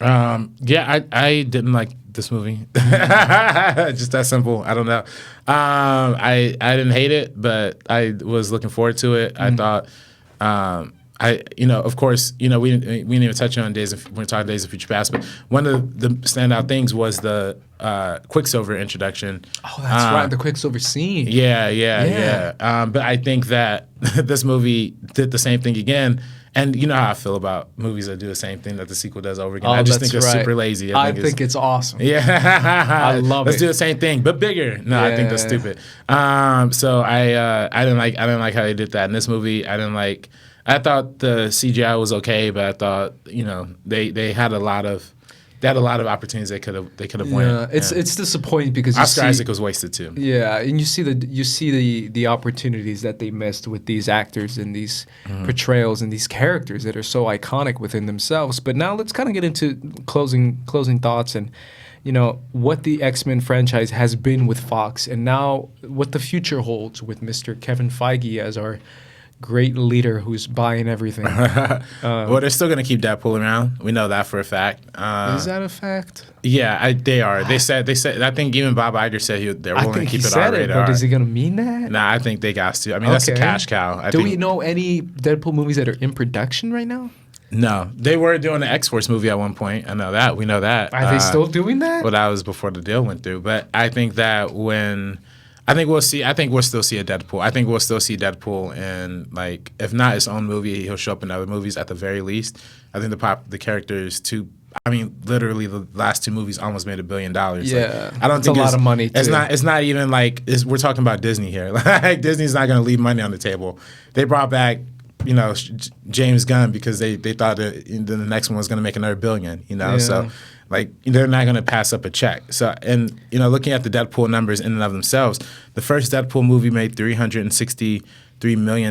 I didn't like this movie. Just that simple. I don't know. I didn't hate it, but I was looking forward to it. I thought, of course, we didn't even touch on when we're talking Days of Future Past, but one of the standout things was the Quicksilver introduction. Oh, that's right, the Quicksilver scene. Yeah. But I think that this movie did the same thing again. And you know how I feel about movies that do the same thing that the sequel does over again. I just think it's super lazy. I think it's awesome. Yeah, I love Let's it. do the same thing, but bigger. No, I think that's stupid. So I didn't like how they did that in this movie. I thought the CGI was okay, but I thought they had a lot of opportunities they could have won. It's disappointing because Oscar Isaac was wasted too. Yeah, and you see the opportunities that they missed with these actors and these portrayals and these characters that are so iconic within themselves. But now let's kind of get into closing thoughts and what the X-Men franchise has been with Fox, and now what the future holds with Mr. Kevin Feige as our great leader who's buying everything. Well, they're still going to keep Deadpool around. We know that for a fact. Is that a fact? Yeah, they are. They said. I think even Bob Iger said they're willing to keep it on radar. But is he going to mean that? Nah, I think they got to. I mean, that's a cash cow. Do we know any Deadpool movies that are in production right now? No, they were doing the X-Force movie at one point. I know that. We know that. Are they still doing that? Well, that was before the deal went through. But I think that I think we'll still see a Deadpool. I think we'll still see Deadpool in, like, if not his own movie, he'll show up in other movies at the very least. I think the character is too. I mean, literally the last two movies almost made $1 billion. Yeah, I don't think a lot of money. It's not even like we're talking about Disney here. Like Disney's not going to leave money on the table. They brought back James Gunn because they thought that the next one was going to make another $1 billion. So. Like, they're not going to pass up a check. So, and, looking at the Deadpool numbers in and of themselves, the first Deadpool movie made $363 million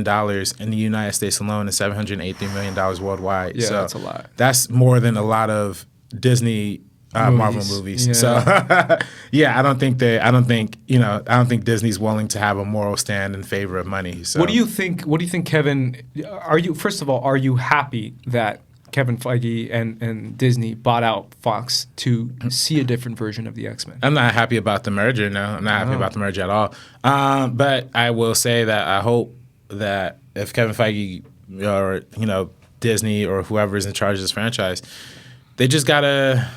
in the United States alone and $783 million worldwide. Yeah, so that's a lot. That's more than a lot of Disney Marvel movies. Yeah. So, yeah, I don't think Disney's willing to have a moral stand in favor of money. So, what do you think, Kevin? First of all, are you happy that Kevin Feige and Disney bought out Fox to see a different version of the X-Men? I'm not happy about the merger. No, I'm not happy about the merger at all. But I will say that I hope that if Kevin Feige or Disney or whoever is in charge of this franchise, they just gotta.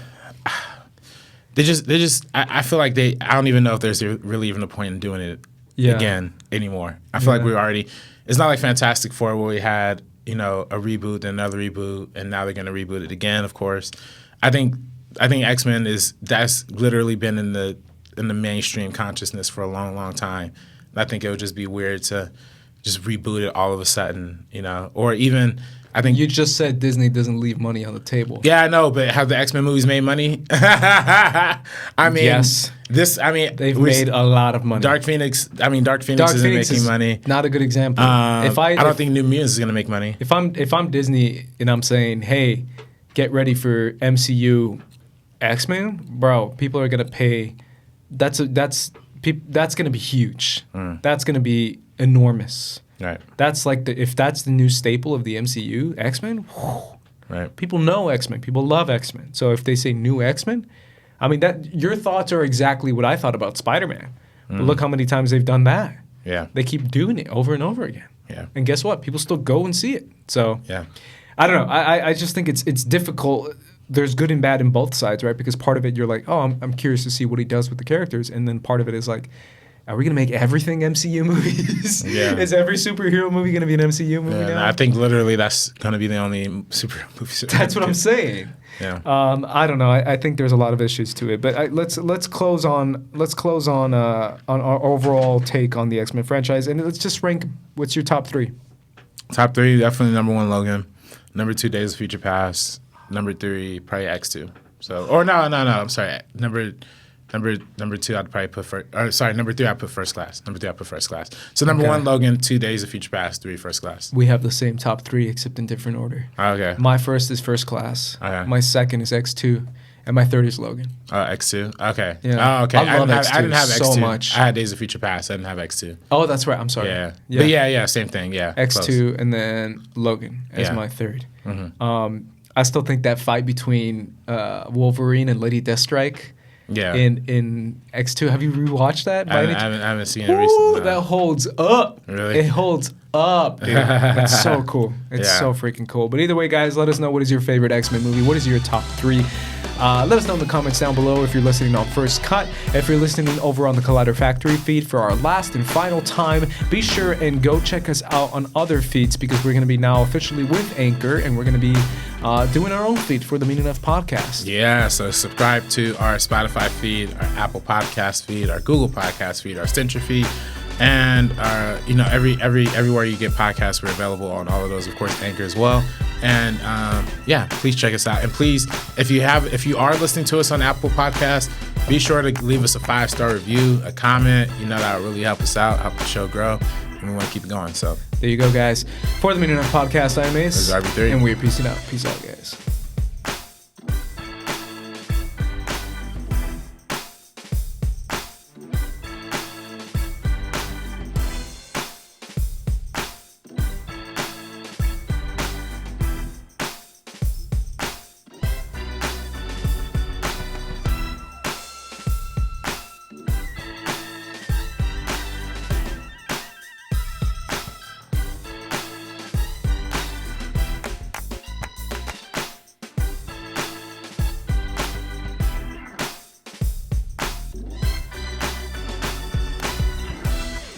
They just. I feel like I don't even know if there's really even a point in doing it again anymore. I feel like we already. It's not like Fantastic Four where we had a reboot, then another reboot, and now they're gonna reboot it again. Of course, I think X-Men that's literally been in the mainstream consciousness for a long, long time. And I think it would just be weird to just reboot it all of a sudden, or even. I think you just said Disney doesn't leave money on the table. Yeah, I know, but have the X-Men movies made money? Yes. They've made a lot of money. Dark Phoenix isn't making money. Not a good example. I don't think New Mutants is going to make money. If I'm Disney and I'm saying, hey, get ready for MCU X-Men, bro, people are going to pay. That's going to be huge. That's going to be enormous. Right. That's like if that's the new staple of the MCU, X-Men. Right. People know X-Men. People love X-Men. So if they say new X-Men, I mean your thoughts are exactly what I thought about Spider-Man. But look how many times they've done that. Yeah. They keep doing it over and over again. Yeah. And guess what? People still go and see it. So yeah. I don't know. I just think it's difficult. There's good and bad in both sides, right? Because part of it you're like, oh, I'm curious to see what he does with the characters, and then part of it is like, are we going to make everything MCU movies? Yeah. Is every superhero movie going to be an MCU movie now? I think literally that's going to be the only superhero movie. That's what I'm saying. Yeah. I don't know. I think there's a lot of issues to it, but let's close on our overall take on the X-Men franchise, and let's just rank. What's your top three? Top three, definitely number 1, Logan. Number 2, Days of Future Past. Number 3, probably X2. So, or no. I'm sorry. Number 2, I'd probably put number 3, I'd put First Class. Number 3, I'd put First Class. So number 1, Logan. 2, Days of Future Past. 3, First Class. We have the same top 3 except in different order. Okay. My first is First Class. Okay. My second is X2, and my third is Logan. X2. Okay. Yeah. Oh, okay. I love X2 I didn't have so X2. much. I had Days of Future Past. I didn't have X2. Oh, that's right. I'm sorry. Yeah. But yeah, same thing. Yeah. X2 close. and then Logan as my third. Mm-hmm. I still think that fight between Wolverine and Lady Deathstrike. Yeah. In X2, have you rewatched that? I haven't seen it recently. That holds up. Really? It holds up, dude. It's so cool. It's so freaking cool. But either way, guys, let us know what is your favorite X-Men movie. What is your top 3? Let us know in the comments down below if you're listening on First Cut. If you're listening over on the Collider Factory feed for our last and final time, be sure and go check us out on other feeds because we're going to be now officially with Anchor, and we're going to be doing our own feed for the Meaning Of podcast. Yeah, so subscribe to our Spotify feed, our Apple Podcast feed, our Google Podcast feed, our Stitcher feed, and our, everywhere you get podcasts, we're available on all of those. Of course, Anchor as well. And please check us out. And please, if you are listening to us on Apple Podcasts, be sure to leave us a 5-star review, a comment. That would really help us out, help the show grow, and we want to keep it going. So there you go, guys. For the Meaning Of podcast, I'm Ace. This is RB3. And we're peacing out. Peace out, guys.